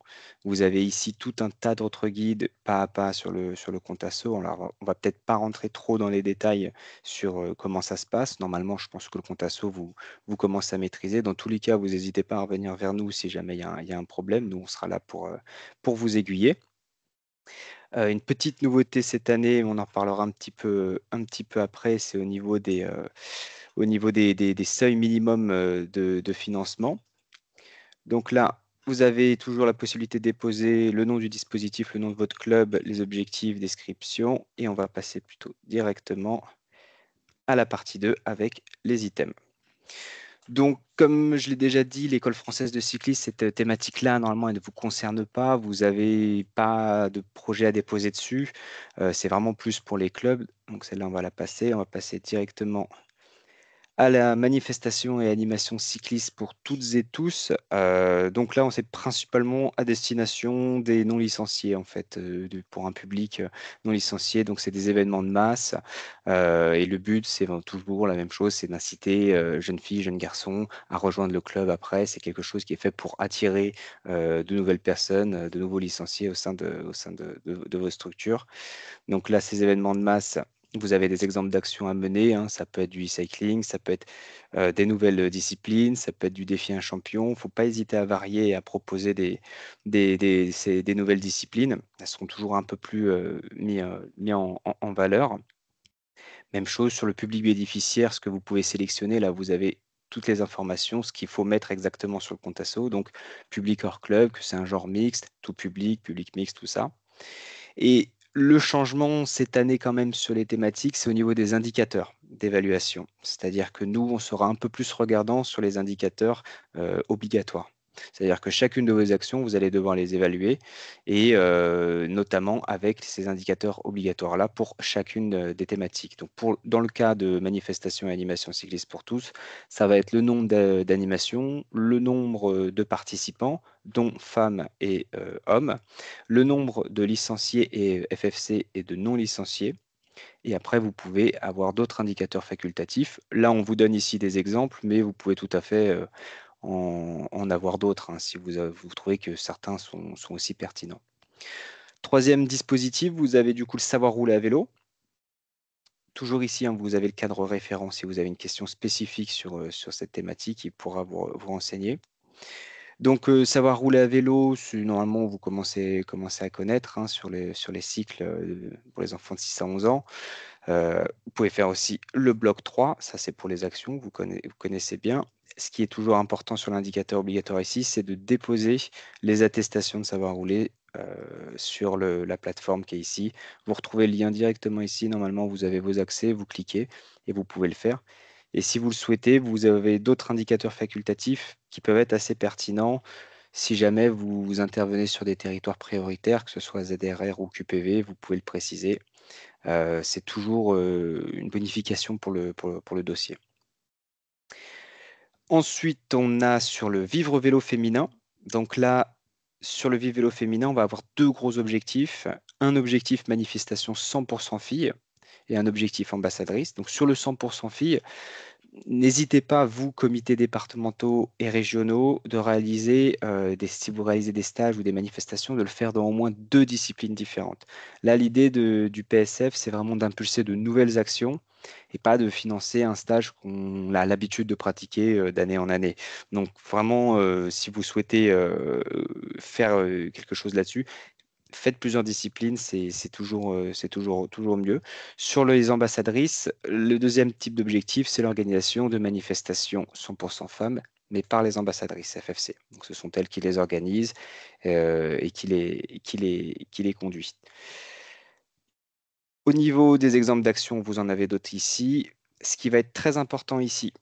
S2: Vous avez ici tout un tas d'autres guides pas à pas sur le compte asso. Alors, on va peut-être pas rentrer trop dans les détails sur comment ça se passe. Normalement, je pense que le compte asso, vous commencez à maîtriser. Dans tous les cas, vous n'hésitez pas à revenir vers nous si jamais il y a un problème. Nous, on sera là pour vous aiguiller. Une petite nouveauté cette année, on en reparlera un petit peu après, c'est au niveau des seuils minimums de financement. Donc là, vous avez toujours la possibilité de déposer le nom du dispositif, le nom de votre club, les objectifs, description, et on va passer plutôt directement à la partie 2 avec les items. Donc, comme je l'ai déjà dit, l'école française de cyclisme, cette thématique-là, normalement, elle ne vous concerne pas. Vous n'avez pas de projet à déposer dessus. C'est vraiment plus pour les clubs. Donc, celle-là, on va la passer. On va passer directement à la manifestation et animation cycliste pour toutes et tous. Donc là, on sait principalement à destination des non licenciés, en fait, pour un public non licencié. Donc, c'est des événements de masse. Et le but, c'est toujours la même chose, c'est d'inciter jeunes filles, jeunes garçons à rejoindre le club après. C'est quelque chose qui est fait pour attirer de nouvelles personnes, de nouveaux licenciés au sein de vos structures. Donc là, ces événements de masse, Vous avez des exemples d'actions à mener, hein. Ça peut être du e-cycling, ça peut être des nouvelles disciplines, ça peut être du défi un champion. Il ne faut pas hésiter à varier et à proposer des nouvelles disciplines. Elles seront toujours un peu plus mis en valeur. Même chose sur le public bénéficiaire, ce que vous pouvez sélectionner. Là, vous avez toutes les informations, ce qu'il faut mettre exactement sur le compte asso. Donc, public hors club, que c'est un genre mixte, tout public, public mixte, tout ça. Et le changement cette année quand même sur les thématiques, c'est au niveau des indicateurs d'évaluation. C'est-à-dire que nous, on sera un peu plus regardant sur les indicateurs obligatoires. C'est-à-dire que chacune de vos actions, vous allez devoir les évaluer et notamment avec ces indicateurs obligatoires-là pour chacune des thématiques. Donc dans le cas de manifestation et animation cycliste pour tous, ça va être le nombre d'animations, le nombre de participants, dont femmes et hommes, le nombre de licenciés et FFC et de non licenciés. Et après, vous pouvez avoir d'autres indicateurs facultatifs. Là, on vous donne ici des exemples, mais vous pouvez tout à fait en avoir d'autres hein, si vous trouvez que certains sont aussi pertinents. Troisième dispositif, vous avez du coup le savoir rouler à vélo. Toujours ici, hein, vous avez le cadre référent si vous avez une question spécifique sur cette thématique, il pourra vous renseigner. Donc, savoir rouler à vélo, normalement, vous commencez à connaître hein, sur les cycles pour les enfants de 6 à 11 ans. Vous pouvez faire aussi le bloc 3, ça c'est pour les actions, vous connaissez bien. Ce qui est toujours important sur l'indicateur obligatoire ici, c'est de déposer les attestations de savoir rouler sur la plateforme qui est ici. Vous retrouvez le lien directement ici. Normalement, vous avez vos accès, vous cliquez et vous pouvez le faire. Et si vous le souhaitez, vous avez d'autres indicateurs facultatifs qui peuvent être assez pertinents si jamais vous intervenez sur des territoires prioritaires, que ce soit ZRR ou QPV, vous pouvez le préciser. C'est toujours une bonification pour le dossier. Ensuite, on a sur le vivre vélo féminin. Donc là, sur le vivre vélo féminin, on va avoir deux gros objectifs. Un objectif manifestation 100% filles et un objectif ambassadrice. Donc sur le 100% filles, n'hésitez pas, vous, comités départementaux et régionaux, de réaliser, si vous réalisez des stages ou des manifestations, de le faire dans au moins deux disciplines différentes. Là, l'idée du PSF, c'est vraiment d'impulser de nouvelles actions et pas de financer un stage qu'on a l'habitude de pratiquer d'année en année. Donc vraiment, si vous souhaitez faire quelque chose là-dessus, faites plusieurs disciplines, c'est toujours mieux. Sur les ambassadrices, le deuxième type d'objectif, c'est l'organisation de manifestations 100% femmes, mais par les ambassadrices FFC. Donc, ce sont elles qui les organisent et qui les conduisent. Au niveau des exemples d'action, vous en avez d'autres ici. Ce qui va être très important ici,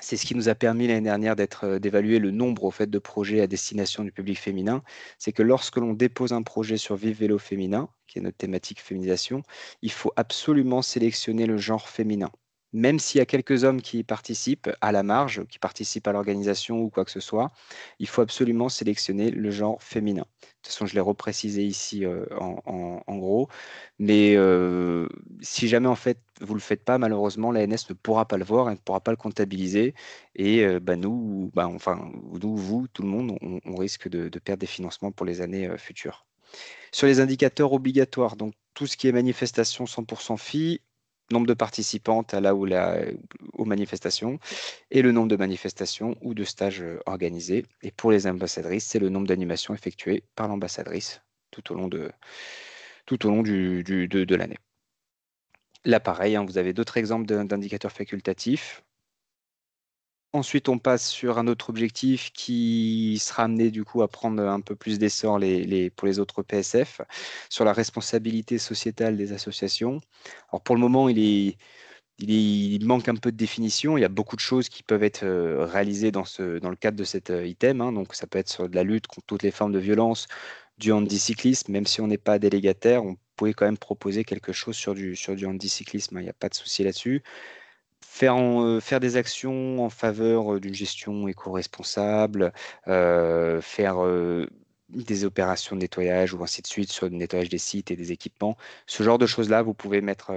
S2: c'est ce qui nous a permis l'année dernière d'évaluer le nombre au fait, de projets à destination du public féminin. C'est que lorsque l'on dépose un projet sur Vive Vélo Féminin, qui est notre thématique féminisation, il faut absolument sélectionner le genre féminin. Même s'il y a quelques hommes qui participent à la marge, qui participent à l'organisation ou quoi que ce soit, il faut absolument sélectionner le genre féminin. De toute façon, je l'ai reprécisé ici en gros. Mais si jamais en fait vous le faites pas, malheureusement, l'ANS ne pourra pas le voir, elle ne pourra pas le comptabiliser. Et nous, enfin, nous, vous, tout le monde, on risque de perdre des financements pour les années futures. Sur les indicateurs obligatoires, donc tout ce qui est manifestation 100% filles, nombre de participantes aux manifestations et le nombre de manifestations ou de stages organisés. Et pour les ambassadrices, c'est le nombre d'animations effectuées par l'ambassadrice tout au long de l'année. Là, pareil, hein, vous avez d'autres exemples d'indicateurs facultatifs. Ensuite, on passe sur un autre objectif qui sera amené du coup à prendre un peu plus d'essor pour les autres PSF, sur la responsabilité sociétale des associations. Alors pour le moment, il manque un peu de définition. Il y a beaucoup de choses qui peuvent être réalisées dans le cadre de cet item, hein. Donc ça peut être sur de la lutte contre toutes les formes de violence, du handicyclisme, même si on n'est pas délégataire, on pouvait quand même proposer quelque chose sur du handicyclisme, hein. Il n'y a pas de souci là-dessus. Faire des actions en faveur d'une gestion éco-responsable, faire des opérations de nettoyage ou ainsi de suite sur le nettoyage des sites et des équipements. Ce genre de choses-là, vous pouvez mettre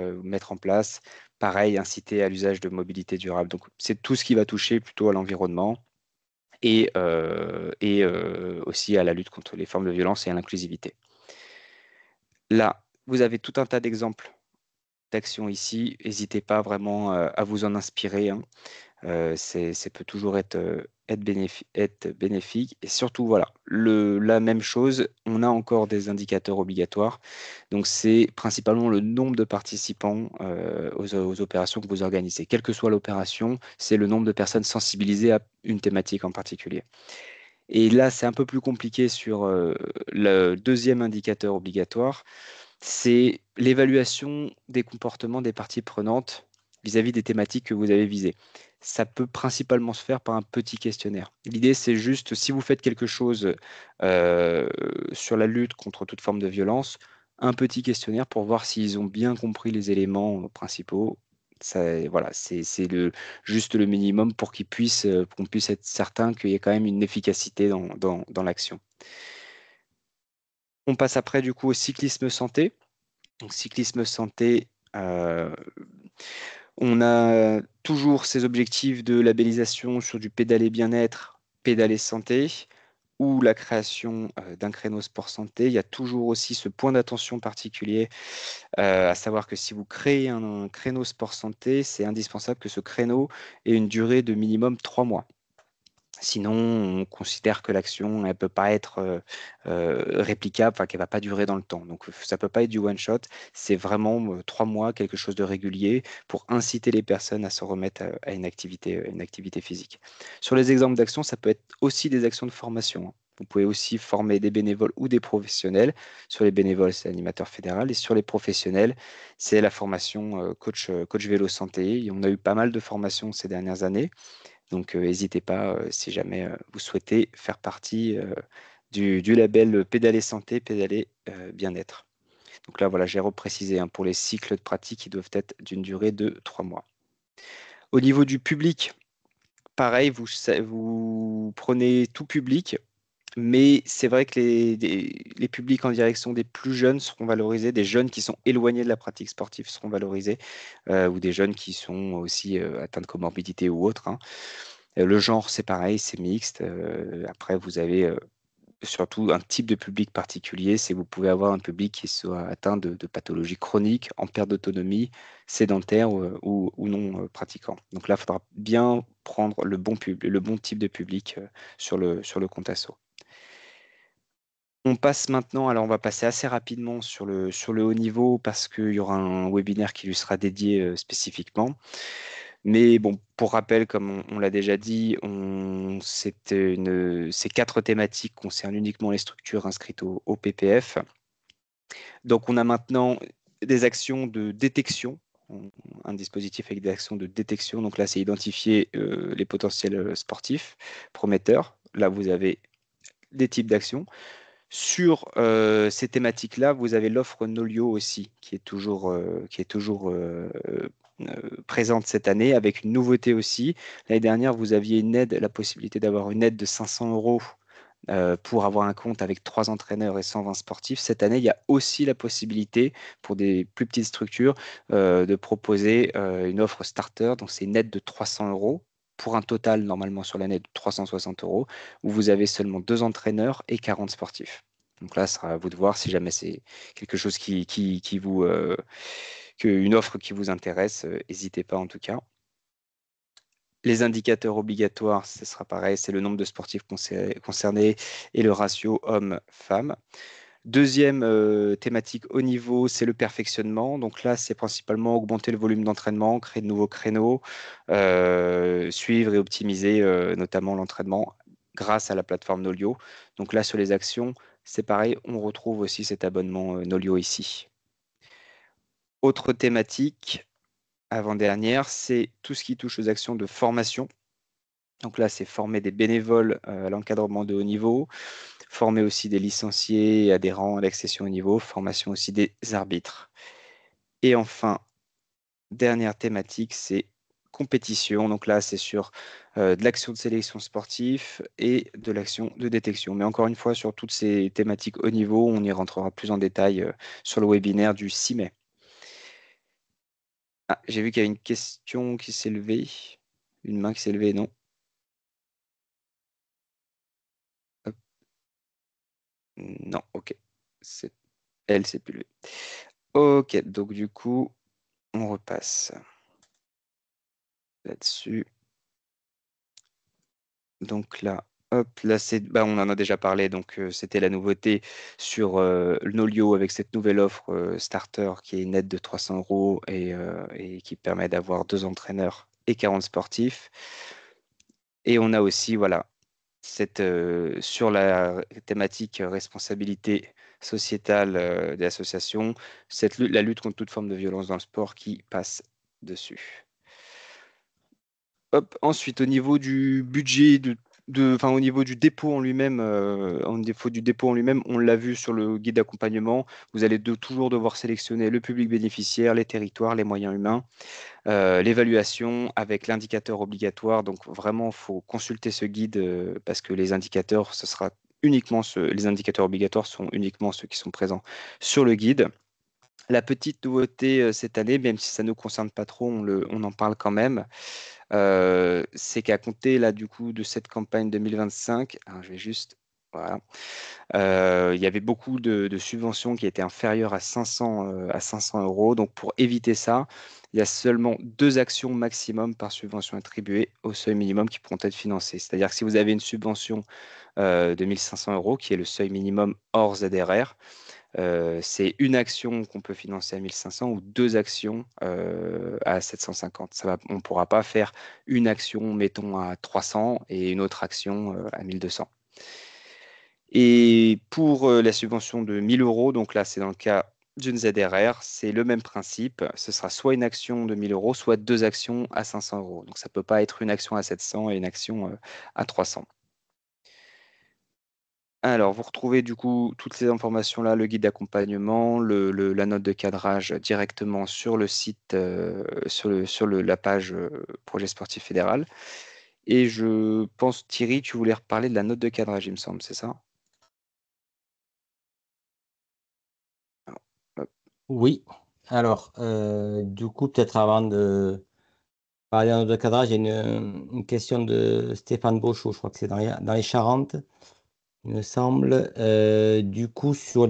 S2: en place. Pareil, inciter à l'usage de mobilité durable. Donc, c'est tout ce qui va toucher plutôt à l'environnement et aussi à la lutte contre les formes de violence et à l'inclusivité. Là, vous avez tout un tas d'exemples d'actions ici, n'hésitez pas vraiment à vous en inspirer, hein. Ça peut toujours être bénéfique. Et surtout, voilà, la même chose, on a encore des indicateurs obligatoires. Donc, c'est principalement le nombre de participants aux opérations que vous organisez. Quelle que soit l'opération, c'est le nombre de personnes sensibilisées à une thématique en particulier. Et là, c'est un peu plus compliqué sur le deuxième indicateur obligatoire, c'est l'évaluation des comportements des parties prenantes vis-à-vis des thématiques que vous avez visées. Ça peut principalement se faire par un petit questionnaire. L'idée, c'est juste, si vous faites quelque chose sur la lutte contre toute forme de violence, un petit questionnaire pour voir s'ils ont bien compris les éléments principaux. Voilà, c'est juste le minimum pour qu'on puisse être certain qu'il y ait quand même une efficacité dans l'action. On passe après du coup au cyclisme santé. Donc, cyclisme santé, on a toujours ces objectifs de labellisation sur du pédalé bien-être, pédalé santé, ou la création d'un créneau sport santé. Il y a toujours aussi ce point d'attention particulier, à savoir que si vous créez un créneau sport santé, c'est indispensable que ce créneau ait une durée de minimum 3 mois. Sinon, on considère que l'action, elle peut pas être réplicable, enfin qu'elle va pas durer dans le temps. Donc, ça peut pas être du one shot. C'est vraiment 3 mois, quelque chose de régulier pour inciter les personnes à se remettre à une activité physique. Sur les exemples d'actions, ça peut être aussi des actions de formation, hein. Vous pouvez aussi former des bénévoles ou des professionnels. Sur les bénévoles, c'est l'animateur fédéral. Et sur les professionnels, c'est la formation coach vélo santé. Et on a eu pas mal de formations ces dernières années. Donc, n'hésitez pas si jamais vous souhaitez faire partie du label Pédaler Santé, Pédaler Bien-être. Donc là, voilà, j'ai reprécisé, hein, pour les cycles de pratique qui doivent être d'une durée de 3 mois. Au niveau du public, pareil, vous prenez tout public, mais c'est vrai que les publics en direction des plus jeunes seront valorisés, des jeunes qui sont éloignés de la pratique sportive seront valorisés, ou des jeunes qui sont aussi atteints de comorbidité ou autres, hein. Le genre, c'est pareil, c'est mixte. Après, vous avez surtout un type de public particulier, c'est que vous pouvez avoir un public qui soit atteint de pathologies chroniques, en perte d'autonomie, sédentaire ou non pratiquant. Donc là, il faudra bien prendre le bon type de public sur le compte asso. On passe maintenant, alors on va passer assez rapidement sur le haut niveau parce qu'il y aura un webinaire qui lui sera dédié spécifiquement. Mais bon, pour rappel, comme on l'a déjà dit, ces 4 thématiques concernent uniquement les structures inscrites au PPF. Donc on a maintenant des actions de détection, un dispositif avec des actions de détection. Donc là, c'est identifier les potentiels sportifs prometteurs. Là, vous avez des types d'actions. Sur ces thématiques-là, vous avez l'offre Nolio aussi, qui est toujours présente cette année, avec une nouveauté aussi. L'année dernière, vous aviez la possibilité d'avoir une aide de 500 euros pour avoir un compte avec 3 entraîneurs et 120 sportifs. Cette année, il y a aussi la possibilité pour des plus petites structures de proposer une offre starter. Donc, c'est une aide de 300 euros pour un total normalement sur l'année de 360 euros, où vous avez seulement 2 entraîneurs et 40 sportifs. Donc là, ce sera à vous de voir si jamais c'est quelque chose une offre qui vous intéresse, n'hésitez pas en tout cas. Les indicateurs obligatoires, ce sera pareil, c'est le nombre de sportifs concernés et le ratio homme-femme. Deuxième thématique au niveau, c'est le perfectionnement. Donc là, c'est principalement augmenter le volume d'entraînement, créer de nouveaux créneaux, suivre et optimiser notamment l'entraînement grâce à la plateforme Nolio. Donc là, sur les actions, c'est pareil, on retrouve aussi cet abonnement Nolio ici. Autre thématique, avant-dernière, c'est tout ce qui touche aux actions de formation. Donc là, c'est former des bénévoles à l'encadrement de haut niveau, former aussi des licenciés et adhérents à l'accession au niveau, formation aussi des arbitres. Et enfin, dernière thématique, c'est compétition. Donc là, c'est sur de l'action de sélection sportive et de l'action de détection. Mais encore une fois, sur toutes ces thématiques haut niveau, on y rentrera plus en détail sur le webinaire du 6 mai. Ah, j'ai vu qu'il y a une question qui s'est levée. Une main qui s'est levée, non? Hop. Non, ok. Elle s'est plus levée. Ok, donc du coup, On repasse là-dessus. Donc là, hop, là on en a déjà parlé, donc c'était la nouveauté sur Nolio avec cette nouvelle offre starter qui est nette de 300 euros et qui permet d'avoir 2 entraîneurs et 40 sportifs. Et on a aussi, voilà, sur la thématique responsabilité sociétale des associations, la lutte contre toute forme de violence dans le sport qui passe dessus. Hop, ensuite, au niveau du budget, enfin, au niveau du dépôt en lui-même, on l'a vu sur le guide d'accompagnement, vous allez toujours devoir sélectionner le public bénéficiaire, les territoires, les moyens humains, l'évaluation avec l'indicateur obligatoire. Donc vraiment, il faut consulter ce guide parce que les indicateurs, les indicateurs obligatoires sont uniquement ceux qui sont présents sur le guide. La petite nouveauté cette année, même si ça ne nous concerne pas trop, on en parle quand même, c'est qu'à compter là du coup de cette campagne 2025, alors je vais juste, voilà, il y avait beaucoup de subventions qui étaient inférieures à 500 euros. Donc pour éviter ça, il y a seulement 2 actions maximum par subvention attribuée au seuil minimum qui pourront être financées. C'est-à-dire que si vous avez une subvention de 1500 euros, qui est le seuil minimum hors ZRR, c'est une action qu'on peut financer à 1500 ou 2 actions à 750. On ne pourra pas faire une action, mettons, à 300 et une autre action à 1200. Et pour la subvention de 1000 euros, donc là, c'est dans le cas d'une ZRR, c'est le même principe. Ce sera soit une action de 1000 euros, soit 2 actions à 500 euros. Donc ça ne peut pas être une action à 700 et une action à 300. Alors, vous retrouvez du coup toutes ces informations-là, le guide d'accompagnement, la note de cadrage directement sur le site, la page Projet sportif fédéral. Et je pense, Thierry, tu voulais reparler de la note de cadrage, il me semble, c'est ça? Alors, hop.
S1: Oui. Alors, du coup, peut-être avant de parler d'un autre cadrage, il y a une question de Stéphane Beauchot, je crois que c'est dans les Charentes, il me semble. Du coup, sur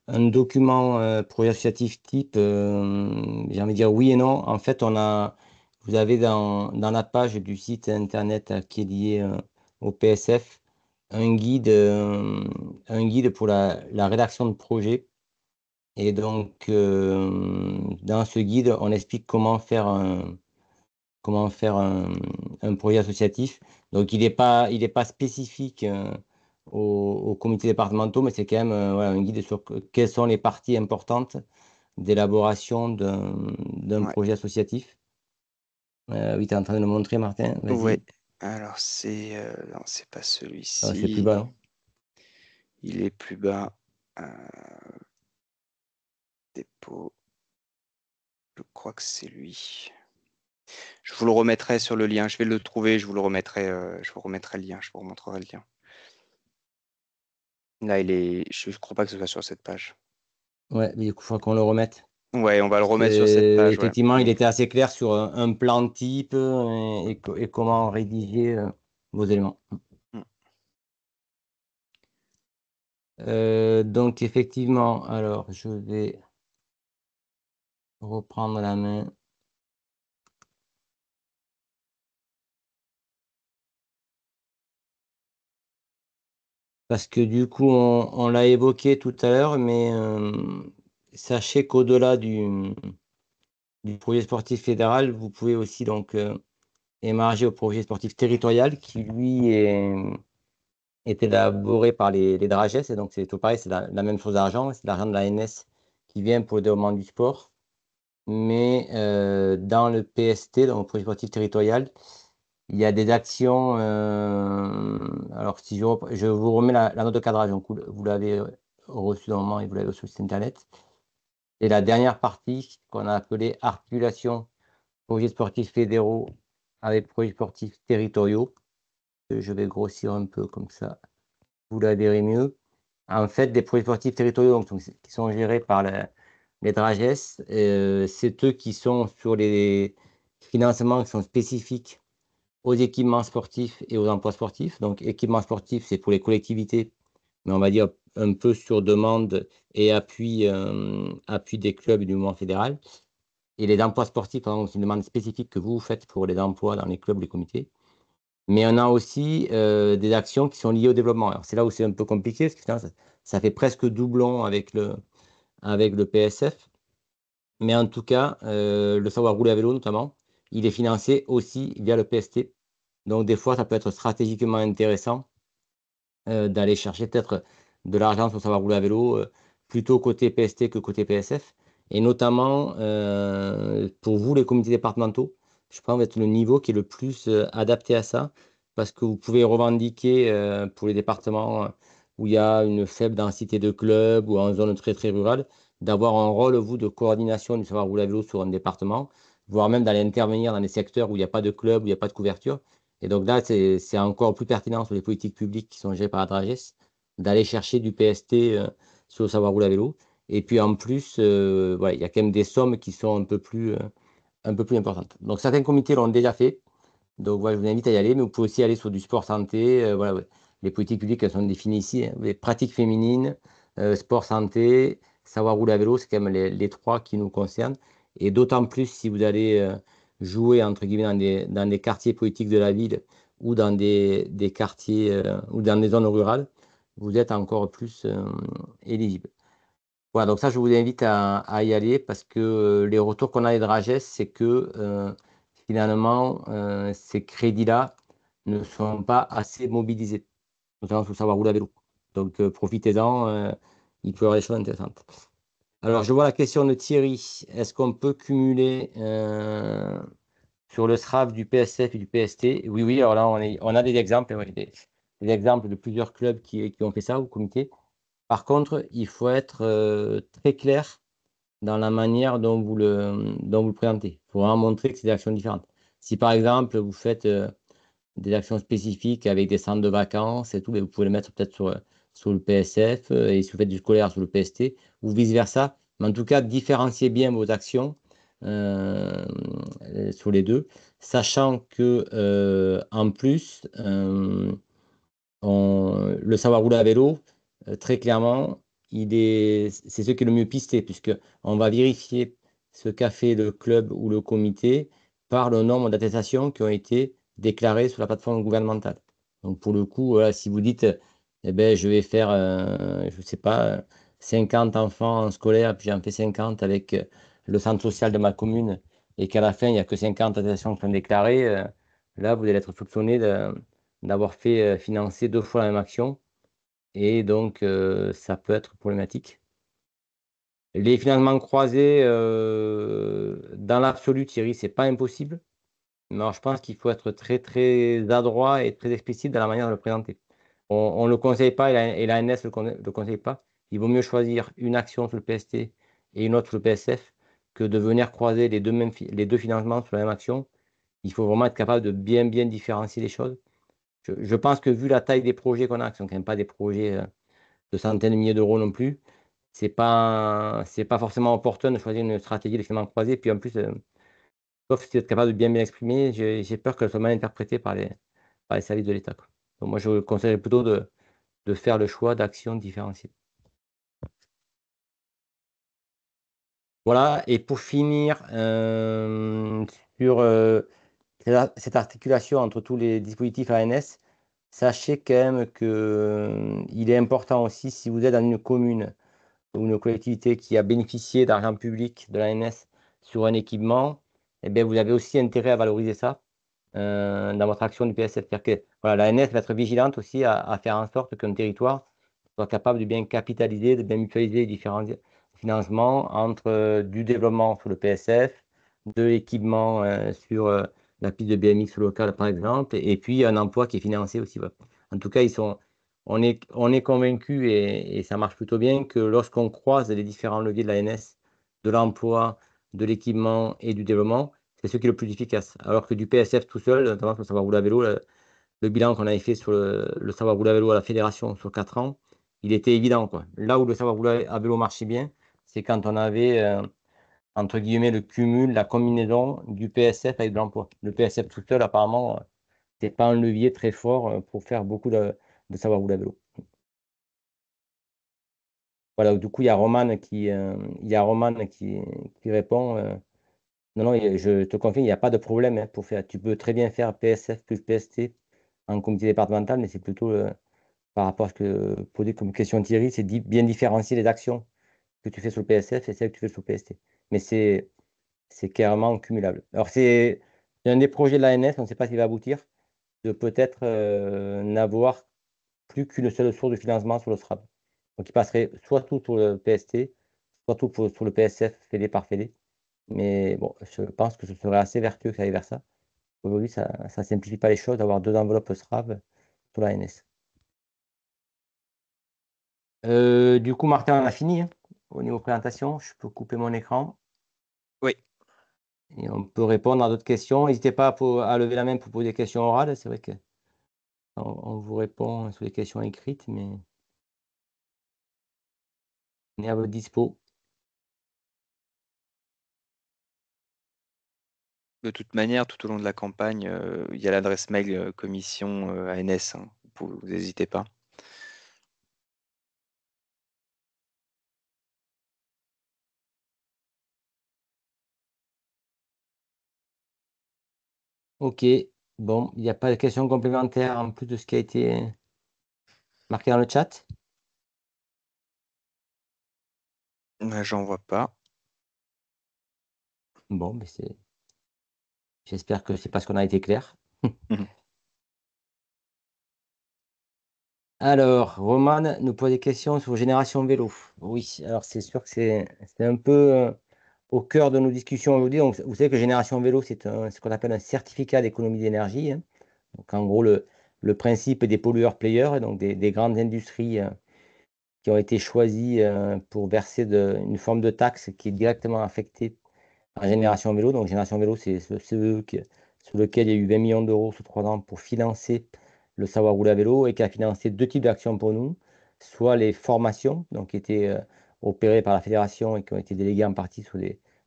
S1: un document projet associatif type, j'ai envie de dire oui et non. En fait, vous avez dans la page du site internet qui est lié au PSF un guide pour la rédaction de projet. Et donc, dans ce guide, on explique comment faire un projet associatif. Donc, il est pas spécifique aux comités départementaux, mais c'est quand même voilà, un guide sur quelles sont les parties importantes d'élaboration d'un
S2: Ouais.
S1: projet associatif. Oui, tu es en train de le montrer, Martin.
S2: Ouais.
S1: Vas-y.
S2: Alors, non, c'est pas
S1: Ah, c'est plus
S2: celui-ci.
S1: bas, non?
S2: Il est plus bas. Euh, Dépôt. Je crois que c'est lui. Je vous le remettrai sur le lien. Je vais le trouver. Je vous remettrai le lien. Je vous remontrerai le lien. Là, je ne crois pas que ce soit sur cette page.
S1: Ouais, mais du coup, il faudra qu'on le remette.
S2: Ouais, on va le
S1: Parce que,
S2: remettre sur cette page. Ouais.
S1: effectivement, il était assez clair sur un plan type et comment rédiger vos éléments.
S2: Mm.
S1: Donc, effectivement, alors, je vais reprendre la main. Parce que du coup, on l'a évoqué tout à l'heure, mais sachez qu'au-delà du projet sportif fédéral, vous pouvez aussi donc émarger au projet sportif territorial qui, lui, est élaboré par les DRAGES. Et donc, c'est tout pareil, c'est la même chose d'argent. C'est l'argent de la l'ANS qui vient pour le développement du sport. Mais dans le PST, dans le projet sportif territorial, il y a des actions. Alors, si je vous remets la note de cadrage, donc vous l'avez reçue normalement et vous l'avez sur le site internet. Et la dernière partie qu'on a appelée articulation projets sportifs fédéraux avec projets sportifs territoriaux. Je vais grossir un peu comme ça, vous la verrez mieux. En fait, des projets sportifs territoriaux donc, qui sont gérés par les DRAGES, c'est eux qui sont sur les financements qui sont spécifiques aux équipements sportifs et aux emplois sportifs. Donc, équipements sportifs, c'est pour les collectivités, mais on va dire un peu sur demande et appui des clubs et du mouvement fédéral. Et les emplois sportifs, par exemple, c'est une demande spécifique que vous faites pour les emplois dans les clubs, les comités. Mais on a aussi des actions qui sont liées au développement. Alors, c'est là où c'est un peu compliqué, parce que finalement, ça fait presque doublon avec le PSF. Mais en tout cas, le savoir rouler à vélo, notamment, il est financé aussi via le PST. Donc, des fois, ça peut être stratégiquement intéressant d'aller chercher peut-être de l'argent sur savoir rouler à vélo, plutôt côté PST que côté PSF. Et notamment, pour vous, les comités départementaux, je pense que vous êtes le niveau qui est le plus adapté à ça, parce que vous pouvez revendiquer pour les départements où il y a une faible densité de clubs ou en zone très très rurale, d'avoir un rôle, vous, de coordination du savoir rouler à vélo sur un département, voire même d'aller intervenir dans des secteurs où il n'y a pas de club, où il n'y a pas de couverture. Et donc là, c'est encore plus pertinent sur les politiques publiques qui sont gérées par la Drages d'aller chercher du PST sur le savoir rouler à vélo. Et puis en plus, voilà, il y a quand même des sommes qui sont un peu plus importantes. Donc certains comités l'ont déjà fait. Donc voilà, je vous invite à y aller, mais vous pouvez aussi aller sur du sport santé. Voilà, ouais. Les politiques publiques, elles sont définies ici, hein. Les pratiques féminines, sport santé, savoir rouler à vélo, c'est quand même les trois qui nous concernent. Et d'autant plus si vous allez jouer, entre guillemets, dans des quartiers politiques de la ville ou dans des quartiers ou dans des zones rurales, vous êtes encore plus éligible. Voilà, donc ça, je vous invite à y aller parce que les retours qu'on a des Drages, c'est que finalement, ces crédits-là ne sont pas assez mobilisés, notamment pour savoir rouler à vélo. Donc, profitez-en, il peut y avoir des choses intéressantes. Alors, je vois la question de Thierry. Est-ce qu'on peut cumuler sur le SRAF du PSF et du PST? Oui, oui, alors là, on a des exemples, oui, des exemples de plusieurs clubs qui ont fait ça au comité. Par contre, il faut être très clair dans la manière dont vous le présentez. Il faut vraiment montrer que c'est des actions différentes. Si par exemple, vous faites des actions spécifiques avec des centres de vacances et tout, mais vous pouvez le mettre peut-être sur le PSF et si vous faites du scolaire sur le PST ou vice-versa. Mais en tout cas, différenciez bien vos actions euh, sur les deux, sachant que en plus, le savoir rouler à vélo, très clairement, c'est ce qui est le mieux pisté, puisque on va vérifier ce qu'a fait le club ou le comité par le nombre d'attestations qui ont été déclarées sur la plateforme gouvernementale. Donc pour le coup, voilà, si vous dites, eh ben, je vais faire, je sais pas, 50 enfants en scolaire, puis j'en fais 50 avec le centre social de ma commune, et qu'à la fin, il n'y a que 50 attestations qui sont déclarées, là, vous allez être soupçonné d'avoir fait financer deux fois la même action et donc ça peut être problématique. Les financements croisés, dans l'absolu, Thierry, c'est pas impossible, mais alors, je pense qu'il faut être très très adroit et très explicite dans la manière de le présenter. On ne le conseille pas et la NS ne le conseille pas. Il vaut mieux choisir une action sur le PST et une autre sur le PSF que de venir croiser les deux financements sur la même action. Il faut vraiment être capable de bien bien différencier les choses. Je pense que vu la taille des projets qu'on a, qui sont quand même pas des projets de centaines de milliers d'euros non plus, c'est pas forcément opportun de choisir une stratégie d'extrêmement croisée. Puis en plus, sauf si vous êtes capable de bien bien l'exprimer, j'ai peur qu'elle soit mal interprétée par les services de l'État, quoi. Donc moi, je conseillerais plutôt de faire le choix d'actions différenciées. Voilà, et pour finir, sur cette articulation entre tous les dispositifs ANS, sachez quand même que, il est important aussi, si vous êtes dans une commune ou une collectivité qui a bénéficié d'argent public de l'ANS sur un équipement, eh bien, vous avez aussi intérêt à valoriser ça dans votre action du PSF. C'est-à-dire que voilà, l'ANS va être vigilante aussi à faire en sorte qu'un territoire soit capable de bien capitaliser, de bien mutualiser les différents financements entre du développement sur le PSF, de l'équipement sur la piste de BMX locale, par exemple, et puis un emploi qui est financé aussi. Voilà. En tout cas, on est convaincu et ça marche plutôt bien que lorsqu'on croise les différents leviers de l'ANS, de l'emploi, de l'équipement et du développement, c'est ce qui est le plus efficace. Alors que du PSF tout seul, notamment sur le savoir rouler à vélo, le bilan qu'on avait fait sur le savoir rouler à vélo à la fédération sur 4 ans, il était évident, quoi. Là où le savoir rouler à vélo marchait bien, c'est quand on avait, entre guillemets, le cumul, la combinaison du PSF avec de l'emploi. Le PSF tout seul, apparemment, c'est pas un levier très fort pour faire beaucoup de savoir rouler à vélo. Voilà, du coup, il y a Roman qui répond. Non, non, je te confirme, il n'y a pas de problème hein, pour faire. Tu peux très bien faire PSF plus PST en comité départemental, mais c'est plutôt par rapport à ce que posait comme question Thierry, c'est bien différencier les actions que tu fais sur le PSF et celles que tu fais sur le PST. Mais c'est carrément cumulable. Alors, c'est un des projets de l'ANS, on ne sait pas s'il va aboutir, de peut-être n'avoir plus qu'une seule source de financement sur le SRAB. Donc, il passerait soit tout sur le PST, soit tout sur le PSF, fédé par fédé. Mais bon, je pense que ce serait assez vertueux que ça aille vers ça. Aujourd'hui, ça ne simplifie pas les choses d'avoir deux enveloppes SRAB sur la NS. Du coup, Martin, on a fini hein, au niveau présentation. Je peux couper mon écran
S2: Oui.
S1: et on peut répondre à d'autres questions. N'hésitez pas à lever la main pour poser des questions orales. C'est vrai que on vous répond sur les questions écrites, mais on est à votre dispo.
S2: De toute manière, tout au long de la campagne, il y a l'adresse mail commission ANS, hein. Vous n'hésitez pas.
S1: Ok, bon, il n'y a pas de questions complémentaires en plus de ce qui a été marqué dans le chat.
S2: J'en vois pas.
S1: Bon, mais j'espère que c'est parce qu'on a été clair.
S2: Mhm.
S1: Alors, Roman nous pose des questions sur Génération Vélo. Oui, alors c'est sûr que c'est un peu au cœur de nos discussions aujourd'hui. Donc, vous savez que Génération Vélo, c'est ce qu'on appelle un certificat d'économie d'énergie, hein. Donc, en gros, le principe des pollueurs-payeurs, donc des grandes industries qui ont été choisies pour verser une forme de taxe qui est directement affectée par Génération Vélo. Donc, Génération Vélo, c'est ce CE sur lequel il y a eu 20 millions d'euros sur 3 ans pour financer le savoir rouler à vélo et qui a financé deux types d'actions pour nous, soit les formations, donc qui étaient opérées par la fédération et qui ont été déléguées en partie sur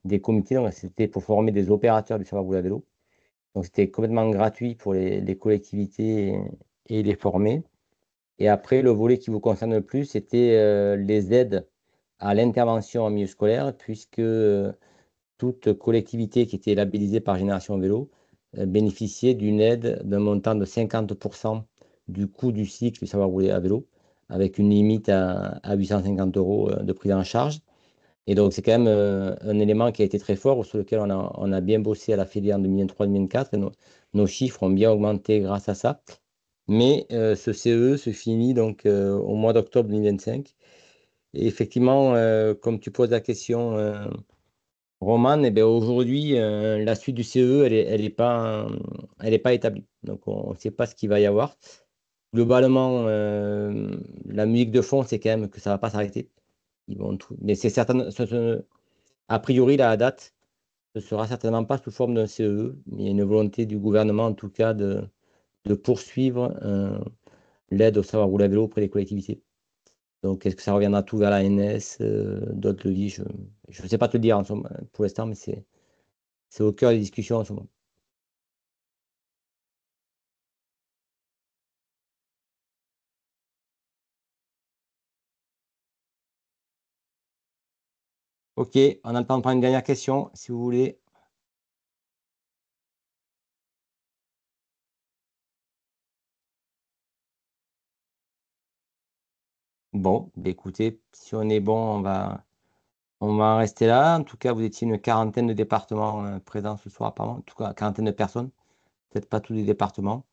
S1: des comités. Donc, c'était pour former des opérateurs du savoir rouler à vélo. Donc, c'était complètement gratuit pour les collectivités et les former. Et après, le volet qui vous concerne le plus, c'était les aides à l'intervention en milieu scolaire, puisque toute collectivité qui était labellisée par Génération Vélo bénéficiait d'une aide d'un montant de 50% du coût du cycle du savoir rouler à vélo, avec une limite à 850 euros de prise en charge. Et donc, c'est quand même un élément qui a été très fort, sur lequel on a bien bossé à la Fédé en 2023-2024, et nos chiffres ont bien augmenté grâce à ça. Mais ce CE se finit donc au mois d'octobre 2025. Et effectivement, comme tu poses la question, Roman, eh bien, aujourd'hui, la suite du CE, elle est pas établie. Donc, on ne sait pas ce qu'il va y avoir. Globalement, la musique de fond, c'est quand même que ça ne va pas s'arrêter. Mais c'est certain, a priori, la date, ce sera certainement pas sous forme d'un CE, mais il y a une volonté du gouvernement, en tout cas, de poursuivre l'aide au savoir rouler à vélo auprès des collectivités. Donc, est-ce que ça reviendra tout vers la NS, d'autres le disent, je ne sais pas te le dire pour l'instant, mais c'est au cœur des discussions en ce moment. Ok, on a le temps de prendre une dernière question, si vous voulez. Bon, bah écoutez, si on est bon, on va en rester là. En tout cas, vous étiez une quarantaine de départements présents ce soir, apparemment. En tout cas, quarantaine de personnes. Peut-être pas tous les départements.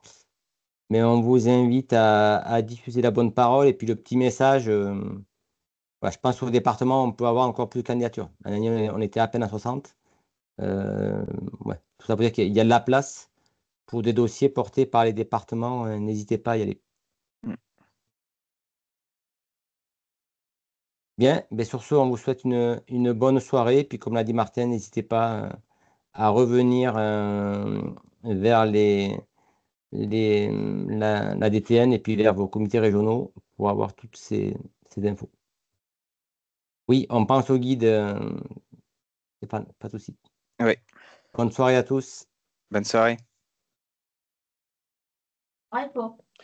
S1: Mais on vous invite à diffuser la bonne parole. Et puis le petit message, je pense qu'au département, on peut avoir encore plus de candidatures. L'année dernière, on était à peine à 60. Ouais. Tout ça pour dire qu'il y a de la place pour des dossiers portés par les départements. N'hésitez pas à y aller.
S2: Mm.
S1: Bien, ben sur ce, on vous souhaite une bonne soirée. Puis comme l'a dit Martin, n'hésitez pas à revenir vers la DTN et puis vers vos comités régionaux pour avoir toutes ces infos. Oui, on pense au guide, Stéphane, pas de souci.
S2: Oui.
S1: Bonne soirée à tous.
S2: Bonne soirée.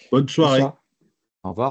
S3: Bonne soirée.
S1: Au revoir.